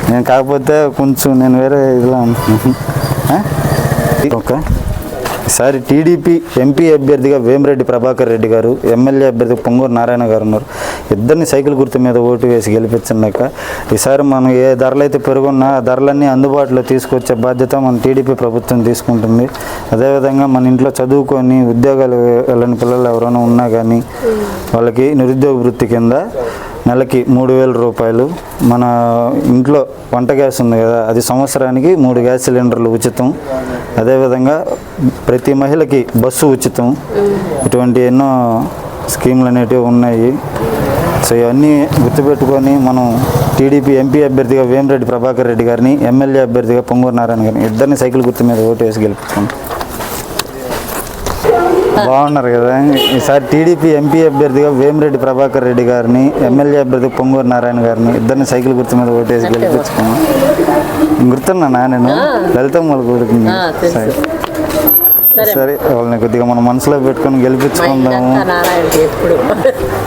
నేను కాకపోతే కొంచెం నేను వేరే ఇదిలా ఓకే. ఈసారి టీడీపీ ఎంపీ అభ్యర్థిగా వేమిరెడ్డి ప్రభాకర్ రెడ్డి గారు, ఎమ్మెల్యే అభ్యర్థిగా పొంగూరు నారాయణ గారు ఉన్నారు. ఇద్దరిని సైకిల్ గుర్తు మీద ఓటు వేసి గెలిపించాక ఈసారి మనం ఏ ధరలు అయితే పెరుగున్నా ఆ ధరలన్నీ అందుబాటులో తీసుకొచ్చే బాధ్యత మన టీడీపీ ప్రభుత్వం తీసుకుంటుంది. అదేవిధంగా మన ఇంట్లో చదువుకొని ఉద్యోగాలు వెళ్ళని పిల్లలు ఎవరైనా ఉన్నా కానీ వాళ్ళకి నిరుద్యోగ వృత్తి కింద నెలకి 3000 రూపాయలు. మన ఇంట్లో వంట గ్యాస్ ఉంది కదా, అది సంవత్సరానికి 3 గ్యాస్ సిలిండర్లు ఉచితం. అదేవిధంగా ప్రతి మహిళకి బస్సు ఉచితం. ఇటువంటి ఎన్నో స్కీములు అనేటివి ఉన్నాయి. సో ఇవన్నీ గుర్తుపెట్టుకొని మనం టీడీపీ ఎంపీ అభ్యర్థిగా వేమిరెడ్డి ప్రభాకర్ రెడ్డి గారిని, ఎమ్మెల్యే అభ్యర్థిగా పొంగూరు నారాయణ గారిని ఇద్దరిని సైకిల్ గుర్తు మీద ఓటు వేసి గెలుపుకుంటాం. బాగున్నారు కదా? ఈసారి టీడీపీ ఎంపీ అభ్యర్థిగా వేమిరెడ్డి ప్రభాకర్ రెడ్డి గారిని, ఎమ్మెల్యే అభ్యర్థిగా పొంగూరు నారాయణ గారిని ఇద్దరిని సైకిల్ గుర్తు మీద ఓటేసి గెలిపించుకున్నాం. గుర్తున్నానా నేను? లలితమ్మ వాళ్ళ కొడుకుని. సరే, వాళ్ళని కొద్దిగా మనం మనసులో పెట్టుకొని గెలిపించుకుందాము.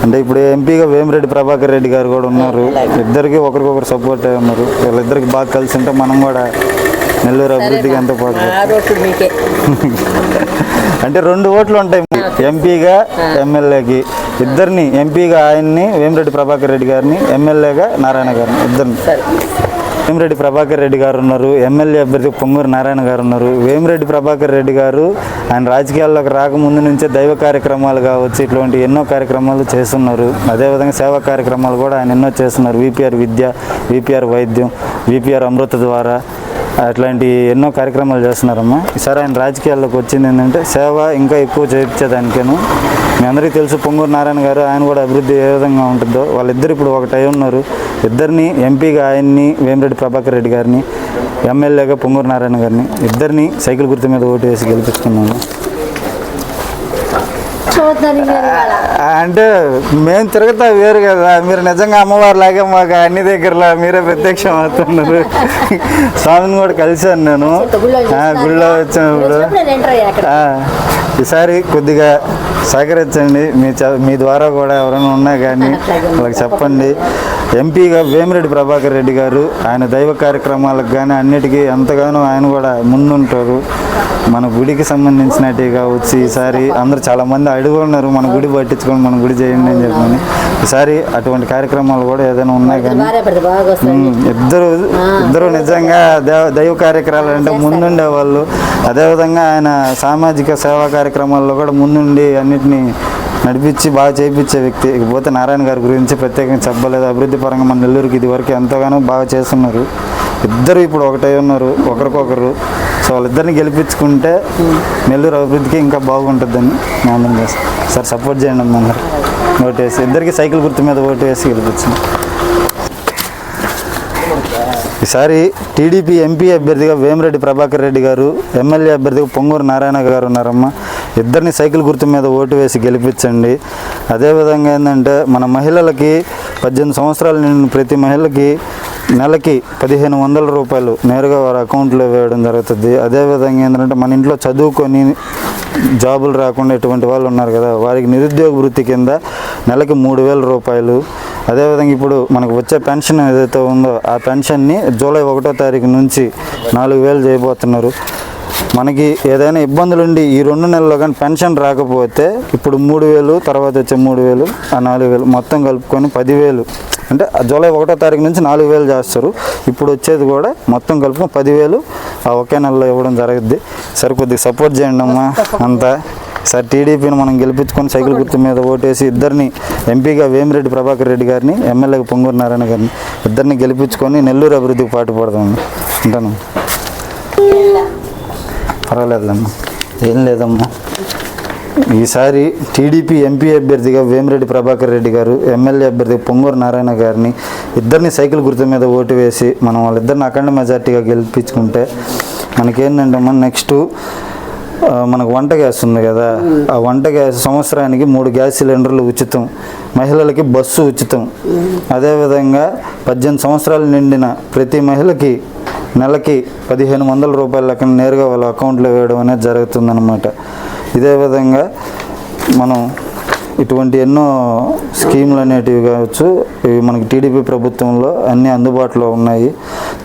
అంటే ఇప్పుడు ఎంపీగా వేమిరెడ్డి ప్రభాకర్ రెడ్డి గారు కూడా ఉన్నారు. ఇద్దరికి ఒకరికొకరు సపోర్ట్ అయి ఉన్నారు. వీళ్ళిద్దరికి బాగా కలిసి ఉంటే మనం కూడా నెల్లూరు అభివృద్ధికి ఎంత పోతుంది. అంటే 2 ఓట్లు ఉంటాయి ఎంపీగా, ఎమ్మెల్యేకి. ఇద్దరిని ఎంపీగా ఆయన్ని వేమిరెడ్డి ప్రభాకర్ రెడ్డి గారిని, ఎమ్మెల్యేగా నారాయణ గారిని ఇద్దరిని. వేమిరెడ్డి ప్రభాకర్ రెడ్డి గారు ఉన్నారు, ఎమ్మెల్యే అభ్యర్థి పొంగూరు నారాయణ గారు ఉన్నారు. వేమిరెడ్డి ప్రభాకర్ రెడ్డి గారు ఆయన రాజకీయాల్లోకి రాకముందు నుంచే దైవ కార్యక్రమాలు కావచ్చు ఇటువంటి ఎన్నో కార్యక్రమాలు చేస్తున్నారు. అదేవిధంగా సేవా కార్యక్రమాలు కూడా ఆయన ఎన్నో చేస్తున్నారు. విపిఆర్ విద్య, విపిఆర్ వైద్యం, విపిఆర్ అమృత ద్వారా అట్లాంటి ఎన్నో కార్యక్రమాలు చేస్తున్నారమ్మా. ఈసారి ఆయన రాజకీయాల్లోకి వచ్చింది ఏంటంటే సేవ ఇంకా ఎక్కువ చేయించేదానికేను. మీ అందరికీ తెలుసు పొంగూరు నారాయణ గారు, ఆయన కూడా అభివృద్ధి ఏ విధంగా ఉంటుందో. వాళ్ళిద్దరు ఇప్పుడు ఒకటై ఉన్నారు. ఇద్దరిని ఎంపీగా ఆయన్ని వేమిరెడ్డి ప్రభాకర్ రెడ్డి గారిని, ఎమ్మెల్యేగా పొంగూరు నారాయణ గారిని ఇద్దరిని సైకిల్ గుర్తు మీద ఓటు వేసి గెలిపించుకున్నాను. అంటే మేము తిరుగుతా వేరు కదా, మీరు నిజంగా అమ్మవారు లాగే మాకు అన్ని దగ్గరలో మీరే ప్రత్యక్షం అవుతున్నారు. స్వామిని కూడా కలిశాను నేను గుళ్ళో వచ్చినప్పుడు. ఈసారి కొద్దిగా సహకరించండి. మీ ద్వారా కూడా ఎవరైనా ఉన్నా కానీ వాళ్ళకి చెప్పండి. ఎంపీగా వేమిరెడ్డి ప్రభాకర్ రెడ్డి గారు ఆయన దైవ కార్యక్రమాలకు కానీ అన్నిటికీ ఎంతగానో ఆయన కూడా ముందుంటారు. మన గుడికి సంబంధించినట్టు కావచ్చు. ఈసారి అందరూ చాలామంది అడుగున్నారు మన గుడి పట్టించుకొని మన గుడి చేయండి అని చెప్పని. ఈసారి అటువంటి కార్యక్రమాలు కూడా ఏదైనా ఉన్నాయి కానీ ఇద్దరు నిజంగా దైవ కార్యక్రమాలు అంటే ముందుండే వాళ్ళు. అదేవిధంగా ఆయన సామాజిక సేవా కార్యక్రమాల్లో కూడా ముందుండి అన్ని అన్నిటినీ నడిపించి బాగా చేయించే వ్యక్తి. ఇకపోతే నారాయణ గారి గురించి ప్రత్యేకంగా చెప్పలేదు. అభివృద్ధి పరంగా మన నెల్లూరుకి ఇదివరకు ఎంతగానో బాగా చేస్తున్నారు. ఇద్దరు ఇప్పుడు ఒకటే ఉన్నారు, ఒకరికొకరు. సో వాళ్ళిద్దరిని గెలిపించుకుంటే నెల్లూరు అభివృద్ధికి ఇంకా బాగుంటుందని నేను చేస్తాను. సార్ సపోర్ట్ చేయండి అమ్మ, అందరు ఓటు వేసి ఇద్దరికి సైకిల్ గుర్తు మీద ఓటు వేసి గెలిపించండి. ఈసారి టీడీపీ ఎంపీ అభ్యర్థిగా వేమిరెడ్డి ప్రభాకర్ రెడ్డి గారు, ఎమ్మెల్యే అభ్యర్థిగా పొంగూరు నారాయణ గారు ఉన్నారమ్మా. ఇద్దరిని సైకిల్ గుర్తు మీద ఓటు వేసి గెలిపించండి. అదేవిధంగా ఏంటంటే మన మహిళలకి 18 సంవత్సరాలు నిండిన ప్రతి మహిళకి నెలకి 1500 రూపాయలు నేరుగా వారి అకౌంట్లో వేయడం జరుగుతుంది. అదేవిధంగా ఏంటంటే మన ఇంట్లో చదువుకొని జాబులు రాకుండా ఇటువంటి వాళ్ళు ఉన్నారు కదా, వారికి నిరుద్యోగ వృత్తి కింద నెలకి 3000 రూపాయలు. అదేవిధంగా ఇప్పుడు మనకు వచ్చే పెన్షన్ ఏదైతే ఉందో ఆ పెన్షన్ని జూలై 1వ తారీఖు నుంచి 4000 చేయబోతున్నారు. మనకి ఏదైనా ఇబ్బందులుండి ఈ 2 నెలల్లో కానీ పెన్షన్ రాకపోతే ఇప్పుడు 3000, తర్వాత వచ్చే 3000, ఆ 4000 మొత్తం కలుపుకొని 10,000. అంటే జూలై 1వ తారీఖు నుంచి 4000 చేస్తారు. ఇప్పుడు వచ్చేది కూడా మొత్తం కలుపుకొని 10,000 ఆ ఒకే నెలలో ఇవ్వడం జరుగుద్ది. సరే కొద్దిగా సపోర్ట్ చేయండి అమ్మా అంతా. సార్ టీడీపీని మనం గెలిపించుకొని సైకిల్ గుర్తు మీద ఓటేసి ఇద్దరిని ఎంపీగా వేమిరెడ్డి ప్రభాకర్ రెడ్డి గారిని, ఎమ్మెల్యేగా పొంగూరు నారాయణ గారిని ఇద్దరిని గెలిపించుకొని నెల్లూరు అభివృద్ధికి పాటుపడదాం. ఉంటాను. పర్వాలేదమ్మా, ఏం లేదమ్మా. ఈసారి టీడీపీ ఎంపీ అభ్యర్థిగా వేమిరెడ్డి ప్రభాకర్ రెడ్డి గారు, ఎమ్మెల్యే అభ్యర్థిగా పొంగూరు నారాయణ గారిని ఇద్దరిని సైకిల్ గుర్తు మీద ఓటు వేసి మనం వాళ్ళిద్దరిని అఖండ మెజార్టీగా గెలిపించుకుంటే మనకేంటంటే నెక్స్ట్ మనకు వంట గ్యాస్ ఉంది కదా, ఆ వంట గ్యాస్ సంవత్సరానికి 3 గ్యాస్ సిలిండర్లు ఉచితం, మహిళలకి బస్సు ఉచితం. అదేవిధంగా 18 సంవత్సరాలు నిండిన ప్రతి మహిళకి నెలకి 1500 రూపాయల లెక్కన నేరుగా వాళ్ళ అకౌంట్లో వేయడం అనేది జరుగుతుందన్నమాట. ఇదే విధంగా మనం ఇటువంటి ఎన్నో స్కీములు అనేటివి కావచ్చు, ఇవి మనకి టీడీపీ ప్రభుత్వంలో అన్నీ అందుబాటులో ఉన్నాయి.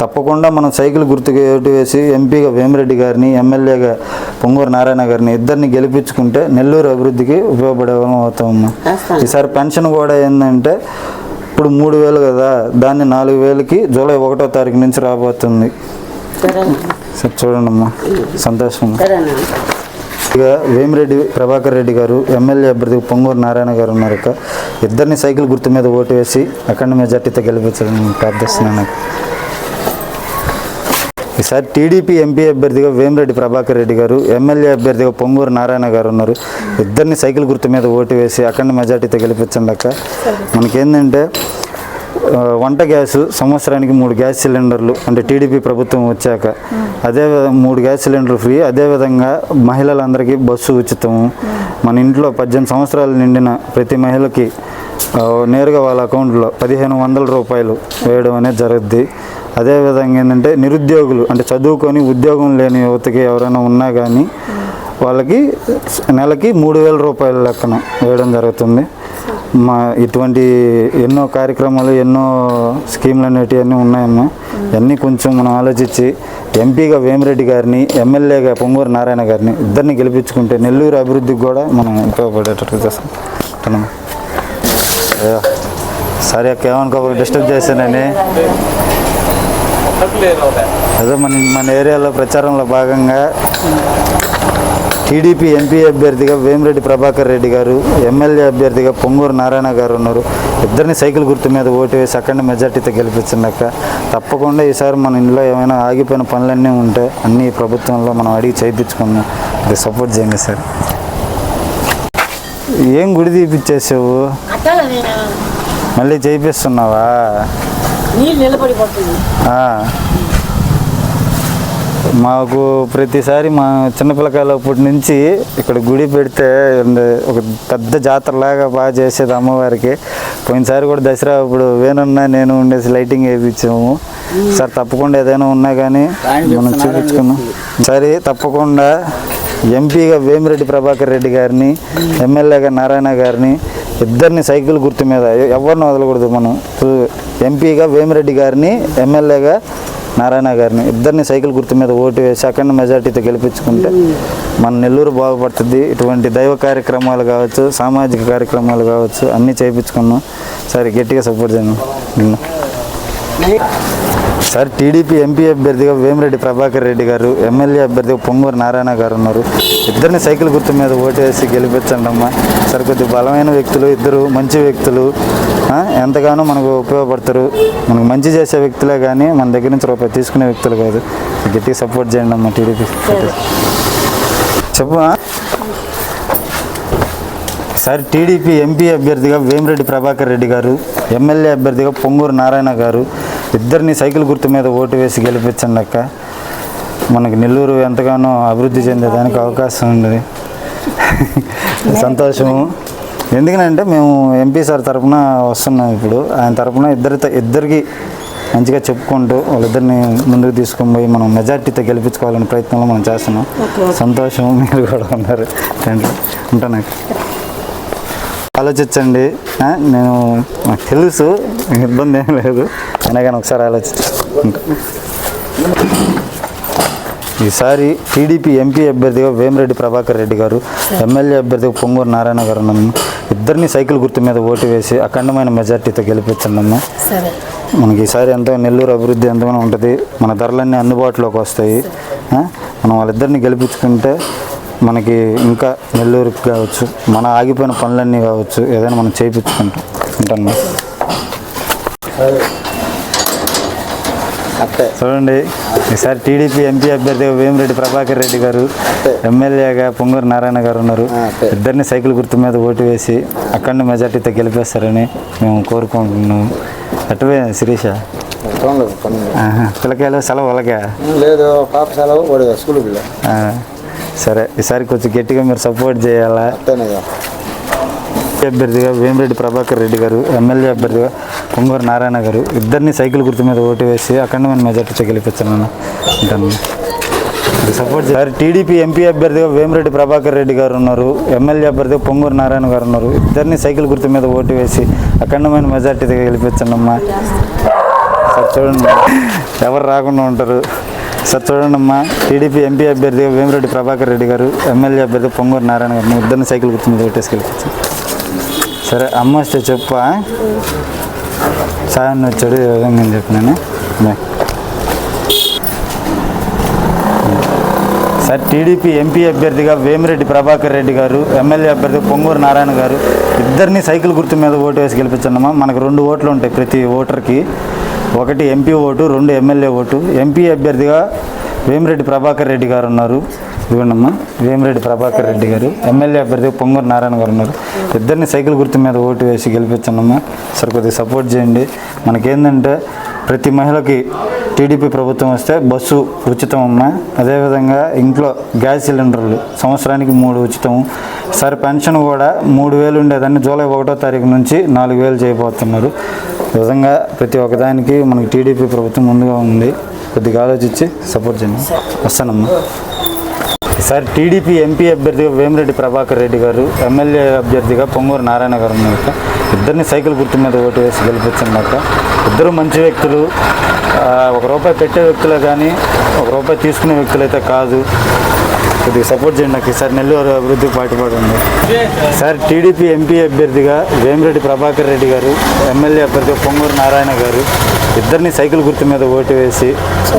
తప్పకుండా మనం సైకిల్ గుర్తుగా ఓటు వేసి ఎంపీగా వేమిరెడ్డి గారిని, ఎమ్మెల్యేగా పొంగూరు నారాయణ గారిని ఇద్దరిని గెలిపించుకుంటే నెల్లూరు అభివృద్ధికి ఉపయోగపడే వాళ్ళం అవుతామమ్మా. ఈసారి పెన్షన్ కూడా ఏంటంటే ఇప్పుడు 3000 కదా, దాన్ని 4000కి జూలై 1వ తారీఖు నుంచి రాబోతుంది. సరే చూడండి అమ్మా, సంతోషం. ఇక వేమిరెడ్డి ప్రభాకర్ రెడ్డి గారు, ఎమ్మెల్యే అభ్యర్థి పొంగూరు నారాయణ గారు ఉన్నారు. ఇద్దరిని సైకిల్ గుర్తు మీద ఓటు వేసి అఖండ మెజార్టీతో గెలిపించాలని ప్రార్థిస్తున్నాను. ఈసారి టీడీపీ ఎంపీ అభ్యర్థిగా వేమిరెడ్డి ప్రభాకర్ రెడ్డి గారు, ఎమ్మెల్యే అభ్యర్థిగా పొంగూరు నారాయణ గారు ఉన్నారు. ఇద్దరిని సైకిల్ గుర్తు మీద ఓటు వేసి అఖండ మెజార్టీతో గెలిపించండి అక్క. మనకేంటంటే వంట గ్యాసు సంవత్సరానికి 3 గ్యాస్ సిలిండర్లు, అంటే టీడీపీ ప్రభుత్వం వచ్చాక అదే 3 గ్యాస్ సిలిండర్లు ఫ్రీ. అదేవిధంగా మహిళలందరికీ బస్సు ఉచితము. మన ఇంట్లో 18 సంవత్సరాలు నిండిన ప్రతి మహిళకి నేరుగా వాళ్ళ అకౌంట్లో 1500 రూపాయలు వేయడం అనేది జరుగుద్ది. అదేవిధంగా ఏంటంటే నిరుద్యోగులు, అంటే చదువుకొని ఉద్యోగం లేని యువతకి ఎవరైనా ఉన్నా కానీ వాళ్ళకి నెలకి 3000 రూపాయల లెక్కన వేయడం జరుగుతుంది. ఇటువంటి ఎన్నో కార్యక్రమాలు, ఎన్నో స్కీములు అనేటివి అన్నీ ఉన్నాయమ్మా. ఇవన్నీ కొంచెం మనం ఆలోచించి ఎంపీగా వేమిరెడ్డి గారిని, ఎమ్మెల్యేగా పొంగూరు నారాయణ గారిని ఇద్దరిని గెలిపించుకుంటే నెల్లూరు అభివృద్ధికి కూడా మనం ఉపయోగపడేటట్టు చేస్తాం. సరే అక్క, ఏమనుకో డిస్టర్బ్ చేశానని. అదే మన ఏరియాలో ప్రచారంలో భాగంగా టీడీపీ ఎంపీ అభ్యర్థిగా వేమిరెడ్డి ప్రభాకర్ రెడ్డి గారు, ఎమ్మెల్యే అభ్యర్థిగా పొంగూరు నారాయణ గారు ఉన్నారు. ఇద్దరిని సైకిల్ గుర్తు మీద ఓటు వేసి అఖండ మెజార్టీతో గెలిపించిందాక తప్పకుండా ఈసారి మన ఇంట్లో ఏమైనా ఆగిపోయిన పనులన్నీ ఉంటే అన్నీ ప్రభుత్వంలో మనం అడిగి చేయించుకున్నాం. ఇది సపోర్ట్ చేయండి సార్. ఏం గుడి తీపిచ్చేసావు, మళ్ళీ చేయిస్తున్నావా? మాకు ప్రతిసారి మా చిన్నపిల్లకాయలప్పటి నుంచి ఇక్కడ గుడి పెడితే ఒక పెద్ద జాతరలాగా బాగా చేసేది అమ్మవారికి. పోయినసారి కూడా దసరా ఇప్పుడు వేనున్నా నేను ఉండేసి లైటింగ్ వేయించాము. సార్ తప్పకుండా ఏదైనా ఉన్నా కానీ మనం చూపించుకున్నాం. సరే తప్పకుండా ఎంపీగా వేమిరెడ్డి ప్రభాకర్ రెడ్డి గారిని, ఎమ్మెల్యేగా నారాయణ గారిని ఇద్దరిని సైకిల్ గుర్తు మీద ఎవరిని వదలకూడదు. మనం ఎంపీగా వేమిరెడ్డి గారిని, ఎమ్మెల్యేగా నారాయణ గారిని ఇద్దరిని సైకిల్ గుర్తు మీద ఓటు వేసి అఖండ మెజార్టీతో గెలిపించుకుంటే మన నెల్లూరు బాగుపడుతుంది. ఇటువంటి దైవ కార్యక్రమాలు కావచ్చు, సామాజిక కార్యక్రమాలు కావచ్చు అన్నీ చేయించుకున్నాం. సరే గట్టిగా సపోర్ట్ చేయండి. సార్ టీడీపీ ఎంపీ అభ్యర్థిగా వేమిరెడ్డి ప్రభాకర్ రెడ్డి గారు, ఎమ్మెల్యే అభ్యర్థిగా పొంగూరు నారాయణ గారు ఉన్నారు. ఇద్దరిని సైకిల్ గుర్తు మీద ఓటు వేసి గెలిపించండి అమ్మా. సార్ కొద్దిగా బలమైన వ్యక్తులు, ఇద్దరు మంచి వ్యక్తులు, ఎంతగానో మనకు ఉపయోగపడతారు. మనకు మంచి చేసే వ్యక్తులే కానీ మన దగ్గర నుంచి రూపాయి తీసుకునే వ్యక్తులు కాదు. గట్టిగా సపోర్ట్ చేయండి అమ్మా టీడీపీ. చెప్పు. సార్ టీడీపీ ఎంపీ అభ్యర్థిగా వేమిరెడ్డి ప్రభాకర్ రెడ్డి గారు, ఎమ్మెల్యే అభ్యర్థిగా పొంగూరు నారాయణ గారు, ఇద్దరిని సైకిల్ గుర్తు మీద ఓటు వేసి గెలిపించండి అక్క. మనకి నెల్లూరు ఎంతగానో అభివృద్ధి చెందేదానికి అవకాశం ఉంది. సంతోషము. ఎందుకనంటే మేము ఎంపీ సార్ తరఫున వస్తున్నాం. ఇప్పుడు ఆయన తరఫున ఇద్దరికి మంచిగా చెప్పుకుంటూ వాళ్ళిద్దరిని ముందుకు తీసుకొని పోయి మనం మెజార్టీతో గెలిపించుకోవాలనే ప్రయత్నంలో మనం చేస్తున్నాం. సంతోషం. మీరు కూడా ఉన్నారు. ఉంటాను. ఆలోచించండి. నేను నాకు తెలుసు, ఇబ్బంది ఏం లేదు, అయినా కానీ ఒకసారి ఆలోచించండి. ఈసారి టీడీపీ ఎంపీ అభ్యర్థిగా వేమిరెడ్డి ప్రభాకర్ రెడ్డి గారు, ఎమ్మెల్యే అభ్యర్థిగా పొంగూరు నారాయణ గారు ఉన్నాము. ఇద్దరిని సైకిల్ గుర్తు మీద ఓటు వేసి అఖండమైన మెజార్టీతో గెలిపించండి అమ్మా. మనకి ఈసారి ఎంతో నెల్లూరు అభివృద్ధి ఎంతగానో ఉంటుంది. మన ధరలన్నీ అందుబాటులోకి వస్తాయి. మనం వాళ్ళిద్దరిని గెలిపించుకుంటే మనకి ఇంకా నెల్లూరుకి కావచ్చు, మన ఆగిపోయిన పనులన్నీ కావచ్చు, ఏదైనా మనం చేయించుకుంటాం. ఉంటాను. చూడండి, ఈసారి టీడీపీ ఎంపీ అభ్యర్థిగా వేమిరెడ్డి ప్రభాకర్ రెడ్డి గారు, ఎమ్మెల్యేగా పొంగూరు నారాయణ గారు ఉన్నారు. ఇద్దరిని సైకిల్ గుర్తు మీద ఓటు వేసి అఖండ మెజార్టీతో గెలిపేస్తారని మేము కోరుకుంటున్నాము. అటువే శిరీష పిల్లకాయలు సెలవు వాళ్ళకే లేదు, పాప సెలవు స్కూల్. సరే, ఈసారి కొంచెం గట్టిగా మీరు సపోర్ట్ చేయాలా. అభ్యర్థిగా వేమిరెడ్డి ప్రభాకర్ రెడ్డి గారు, ఎమ్మెల్యే అభ్యర్థిగా పొంగూరు నారాయణ గారు, ఇద్దరిని సైకిల్ గుర్తు మీద ఓటు వేసి అఖండమైన మెజార్టీతో గెలిపించాను. ఉంటాను. సపోర్ట్ చేయాలి. టీడీపీ ఎంపీ అభ్యర్థిగా వేమిరెడ్డి ప్రభాకర్ రెడ్డి గారు ఉన్నారు. ఎమ్మెల్యే అభ్యర్థిగా పొంగూరు నారాయణ గారు ఉన్నారు. ఇద్దరిని సైకిల్ గుర్తు మీద ఓటు వేసి అఖండమైన మెజార్టీతో గెలిపించండి అమ్మా. సార్ చూడండి, ఎవరు రాకుండా ఉంటారు. సార్ చూడండి అమ్మా, టీడీపీ ఎంపీ అభ్యర్థిగా వేమిరెడ్డి ప్రభాకర్ రెడ్డి గారు, ఎమ్మెల్యే అభ్యర్థి పొంగూరు నారాయణ గారు ఇద్దరిని సైకిల్ గుర్తు మీద ఓటేసి గెలిపించారు. సరే అమ్మ వస్తే చెప్పా, సాయం వచ్చాడు ఈ విధంగా నేను చెప్పినాను. సార్ టీడీపీ ఎంపీ అభ్యర్థిగా వేమిరెడ్డి ప్రభాకర్ రెడ్డి గారు, ఎమ్మెల్యే అభ్యర్థి పొంగూరు నారాయణ గారు, ఇద్దరిని సైకిల్ గుర్తు మీద ఓటు వేసి గెలిపించండమ్మా. మనకు 2 ఓట్లు ఉంటాయి ప్రతి ఓటర్కి. 1 MP vote, 2 MLA vote. MP అభ్యర్థిగా వేమిరెడ్డి ప్రభాకర్ రెడ్డి గారు ఉన్నారు. ఇదిగోండమ్మా, వేమిరెడ్డి ప్రభాకర్ రెడ్డి గారు. ఎమ్మెల్యే అభ్యర్థిగా పొంగూరు నారాయణ గారు ఉన్నారు. ఇద్దరిని సైకిల్ గుర్తు మీద ఓటు వేసి గెలిపించండమ్మా. సరే కొద్దిగా సపోర్ట్ చేయండి. మనకేంటంటే ప్రతి మహిళకి టీడీపీ ప్రభుత్వం వస్తే బస్సు ఉచితం అమ్మా. అదేవిధంగా ఇంట్లో గ్యాస్ సిలిండర్లు సంవత్సరానికి 3 ఉచితం. సరే పెన్షన్ కూడా 3,000 ఉండేదాన్ని జూలై 1వ తారీఖు నుంచి 4,000 చేయబోతున్నారు. ఈ విధంగా ప్రతి ఒక్కదానికి మనకి టీడీపీ ప్రభుత్వం ముందుగా ఉంది. కొద్దిగా ఆలోచించి సపోర్ట్ చేయండి. వస్తానమ్మా. సార్ టీడీపీ ఎంపీ అభ్యర్థిగా వేమిరెడ్డి ప్రభాకర్ రెడ్డి గారు, ఎమ్మెల్యే అభ్యర్థిగా పొంగూరు నారాయణ గారు ఉన్నారు. ఇద్దరిని సైకిల్ గుర్తు మీద ఓటు వేసి గెలిపించండి. ఇద్దరు మంచి వ్యక్తులు, ₹1 పెట్టే వ్యక్తులే కానీ ₹1 తీసుకునే వ్యక్తులైతే కాదు. కొద్దిగా సపోర్ట్ చేయండి నాకు. ఈసారి నెల్లూరు అభివృద్ధికి పాటుపడండి. సార్ టీడీపీ ఎంపీ అభ్యర్థిగా వేమిరెడ్డి ప్రభాకర్ రెడ్డి గారు, ఎమ్మెల్యే అభ్యర్థిగా పొంగూరు నారాయణ గారు, ఇద్దరిని సైకిల్ గుర్తు మీద ఓటు వేసి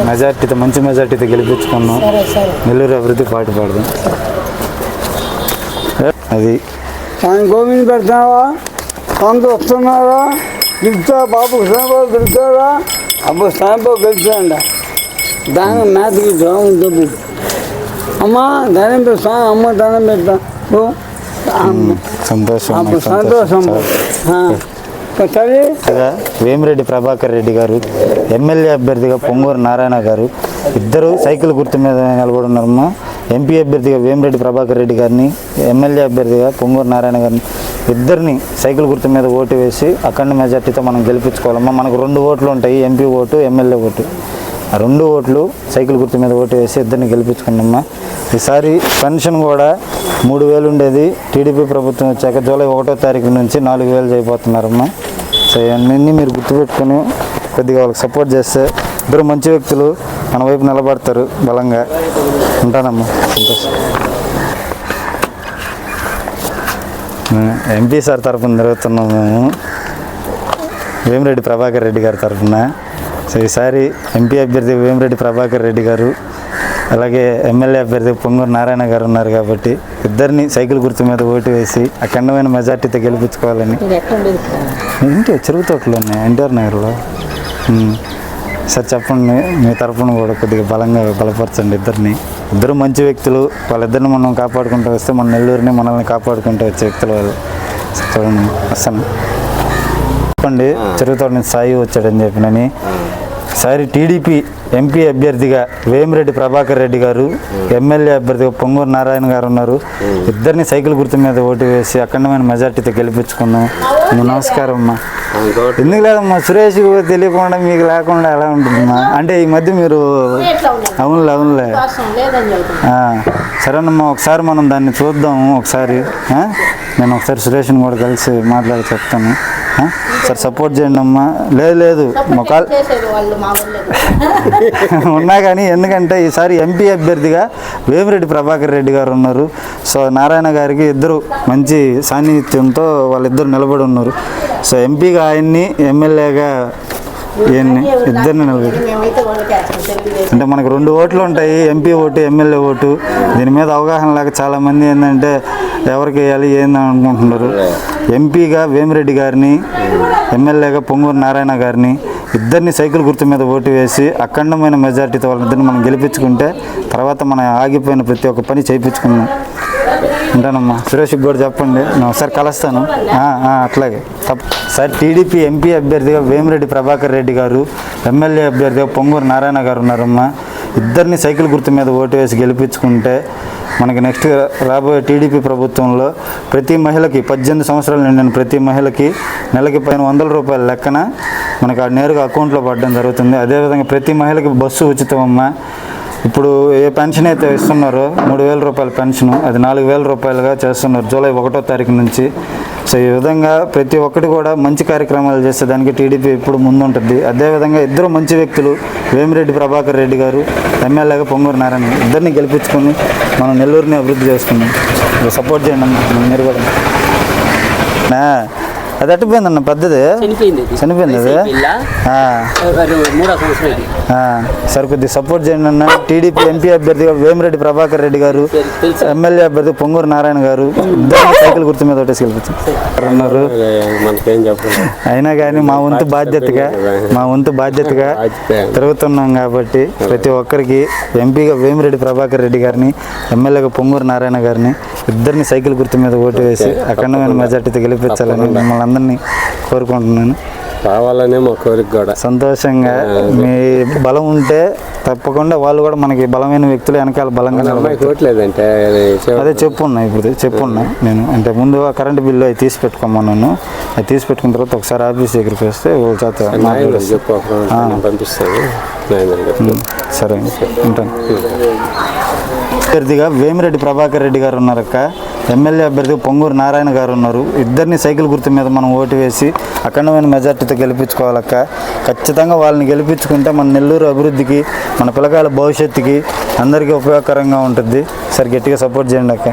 మెజార్టీతో, మంచి మెజార్టీతో గెలిపించుకున్నాం. నెల్లూరు అభివృద్ధికి పాటుపడదాం. అది గోవింద్ పెడతావా, కొంత వస్తున్నారా, గెలుస్తా బాబు శ్రాంబాబు గెలుస్తారా, అబ్బు శ్రాంబాబు గెలిచాండ దాని మేతకి డబ్బు అమ్మా ధనం పెడతా, అమ్మ ధనం పెడతా. సంతోషం. సంతోషం. వేమిరెడ్డి ప్రభాకర్ రెడ్డి గారు, ఎమ్మెల్యే అభ్యర్థిగా పొంగూరు నారాయణ గారు, ఇద్దరు సైకిల్ గుర్తు మీద నిలబడి ఉన్నారమ్మా. ఎంపీ అభ్యర్థిగా వేమిరెడ్డి ప్రభాకర్ రెడ్డి గారిని, ఎమ్మెల్యే అభ్యర్థిగా పొంగూరు నారాయణ గారిని, ఇద్దరిని సైకిల్ గుర్తు మీద ఓటు వేసి అఖండ మెజార్టీతో మనం గెలిపించుకోవాలమ్మా. మనకు 2 ఓట్లు ఉంటాయి, ఎంపీ ఓటు, ఎమ్మెల్యే ఓటు. ఆ 2 ఓట్లు సైకిల్ గుర్తు మీద ఓటు వేసి ఇద్దరిని గెలిపించుకున్నామ్మా. ఈసారి పెన్షన్ కూడా 3,000 ఉండేది, టీడీపీ ప్రభుత్వం వచ్చాక జూలై 1వ తారీఖు నుంచి 4,000 చేయబోతున్నారమ్మా. సో ఇవన్నీ మీరు గుర్తుపెట్టుకుని కొద్దిగా వాళ్ళకి సపోర్ట్ చేస్తే ఇద్దరు మంచి వ్యక్తులు మన వైపు నిలబడతారు బలంగా. ఉంటానమ్మా. సంతోషం. ఎంపీ సార్ తరఫున తిరుగుతున్నాం మేము, వేమిరెడ్డి ప్రభాకర్ రెడ్డి గారి తరఫున. సో ఈసారి ఎంపీ అభ్యర్థి వేమిరెడ్డి ప్రభాకర్ రెడ్డి గారు, అలాగే ఎమ్మెల్యే అభ్యర్థి పొంగూరు నారాయణ గారు ఉన్నారు కాబట్టి ఇద్దరిని సైకిల్ గుర్తు మీద ఓటు వేసి అఖండమైన మెజార్టీతో గెలిపించుకోవాలని. ఏంటి చెరువుతోటలో ఉన్నాయి ఎన్టీఆర్ నగర్లో. సార్ చెప్పండి, మీ తరఫున కూడా కొద్దిగా బలంగా బలపరచండి ఇద్దరిని. ఇద్దరు మంచి వ్యక్తులు, వాళ్ళిద్దరిని మనం కాపాడుకుంటూ వస్తే మన నెల్లూరుని మనల్ని కాపాడుకుంటూ వచ్చే వ్యక్తులు వాళ్ళు. చూడండి వస్తాను చెప్పండి, చెరువుతోట నుంచి సాయి వచ్చాడని చెప్పినని. ఈసారి టీడీపీ ఎంపీ అభ్యర్థిగా వేమిరెడ్డి ప్రభాకర్ రెడ్డి గారు, ఎమ్మెల్యే అభ్యర్థిగా పొంగూరు నారాయణ గారు ఉన్నారు. ఇద్దరిని సైకిల్ గుర్తు మీద ఓటు వేసి అఖండమైన మెజార్టీతో గెలిపించుకున్నాం. నమస్కారం అమ్మా. ఎందుకు లేదమ్మా, సురేష్ తెలియకుండా మీకు లేకుండా ఎలా ఉంటుందమ్మా? అంటే ఈ మధ్య మీరు అవునులే సరేనమ్మా, ఒకసారి మనం దాన్ని చూద్దాము. ఒకసారి నేను ఒకసారి సురేష్ని కూడా కలిసి మాట్లాడి చెప్తాను. సార్ సపోర్ట్ చేయండి అమ్మా. లేదు మొక్కలు ఉన్నా కానీ, ఎందుకంటే ఈసారి ఎంపీ అభ్యర్థిగా వేమిరెడ్డి ప్రభాకర్ రెడ్డి గారు ఉన్నారు. సో నారాయణ గారికి ఇద్దరు మంచి సాన్నిహిత్యంతో వాళ్ళిద్దరు నిలబడి ఉన్నారు. సో ఎంపీగా ఆయన్ని, ఎమ్మెల్యేగా ఈయన్ని ఇద్దరిని నిలబడి, అంటే మనకు 2 ఓట్లు ఉంటాయి, ఎంపీ ఓటు, ఎమ్మెల్యే ఓటు. దీని మీద అవగాహన లేక చాలామంది ఏంటంటే ఎవరికి వేయాలి ఏందని అనుకుంటున్నారు. ఎంపీగా వేమిరెడ్డి గారిని, ఎమ్మెల్యేగా పొంగూరు నారాయణ గారిని ఇద్దరిని సైకిల్ గుర్తు మీద ఓటు వేసి అఖండమైన మెజార్టీతో వాళ్ళిద్దరిని మనం గెలిపించుకుంటే తర్వాత మన ఆగిపోయిన ప్రతి ఒక్క పని చేయించుకున్నాం. ఉంటానమ్మా. సురేష్కి కూడా చెప్పండి, నేను ఒకసారి కలుస్తాను. అట్లాగే సార్ టీడీపీ ఎంపీ అభ్యర్థిగా వేమిరెడ్డి ప్రభాకర్ రెడ్డి గారు, ఎమ్మెల్యే అభ్యర్థిగా పొంగూరు నారాయణ గారు ఉన్నారమ్మా. ఇద్దరిని సైకిల్ గుర్తు మీద ఓటు వేసి గెలిపించుకుంటే మనకి నెక్స్ట్ రాబోయే టీడీపీ ప్రభుత్వంలో ప్రతి మహిళకి 18 సంవత్సరాలు నిండిన ప్రతి మహిళకి నెలకి 100 రూపాయల లెక్కన మనకు నేరుగా అకౌంట్లో పడడం జరుగుతుంది. అదేవిధంగా ప్రతి మహిళకి బస్సు ఉచితం అమ్మ. ఇప్పుడు ఏ పెన్షన్ అయితే ఇస్తున్నారో 3000 రూపాయల పెన్షన్, అది 4000 రూపాయలుగా చేస్తున్నారు జూలై 1వ తారీఖు నుంచి. సో ఈ విధంగా ప్రతి ఒక్కటి కూడా మంచి కార్యక్రమాలు చేసేదానికి టీడీపీ ఇప్పుడు ముందుంటుంది. అదేవిధంగా ఇద్దరు మంచి వ్యక్తులు, వేమిరెడ్డి ప్రభాకర్ రెడ్డి గారు, ఎమ్మెల్యేగా పొంగూరు నారాయణ, ఇద్దరిని గెలిపించుకొని మనం నెల్లూరుని అభివృద్ధి చేసుకున్నాం. సపోర్ట్ చేయండి అన్న, మీరు కూడా. అది అట్టిపోయిందన్న పెద్దది, చనిపోయింది అది. సరే కొద్దిగా సపోర్ట్ చేయండి అన్న. టీడీపీ ఎంపీ అభ్యర్థిగా వేమిరెడ్డి ప్రభాకర్ రెడ్డి గారు, ఎమ్మెల్యే అభ్యర్థి పొంగూరు నారాయణ గారు ఇద్దరు సైకిల్ గుర్తు మీద ఒకటేసి గెలిపించారు. అయినా కానీ మా వంతు బాధ్యతగా తిరుగుతున్నాం కాబట్టి ప్రతి ఒక్కరికి ఎంపీగా వేమిరెడ్డి ప్రభాకర్ రెడ్డి గారిని, ఎమ్మెల్యేగా పొంగూరు నారాయణ గారిని ఇద్దరిని సైకిల్ గుర్తు మీద ఓటు వేసి అఖండమైన మెజార్టీతో గెలిపించాలని మిమ్మల్ని అందరినీ కోరుకుంటున్నాను. కావాలనే మా కోరిక కూడా. సంతోషంగా మీ బలం ఉంటే తప్పకుండా వాళ్ళు కూడా మనకి బలమైన వ్యక్తులు వెనకాల బలంగా కోట్లేదంటే అదే చెప్పున్నా. ఇప్పుడు చెప్పున్నా నేను, అంటే ముందు కరెంటు బిల్లు అవి తీసి పెట్టుకోమన్నాను. అది తీసి పెట్టుకున్న తర్వాత ఒకసారి ఆఫీస్ దగ్గరికి వస్తే పంపిస్తాను. సరే ఉంటాను. అభ్యర్థిగా వేమిరెడ్డి ప్రభాకర్ రెడ్డి గారు ఉన్నారక్క, ఎమ్మెల్యే అభ్యర్థిగా పొంగూరు నారాయణ గారు ఉన్నారు. ఇద్దరిని సైకిల్ గుర్తు మీద మనం ఓటు వేసి అఖండమైన మెజార్టీతో గెలిపించుకోవాలక్క. ఖచ్చితంగా వాళ్ళని గెలిపించుకుంటే మన నెల్లూరు అభివృద్ధికి, మన పిల్లకాయల భవిష్యత్తుకి అందరికీ ఉపయోగకరంగా ఉంటుంది. సరే గట్టిగా సపోర్ట్ చేయండి అక్క.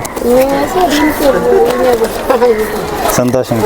సంతోషం.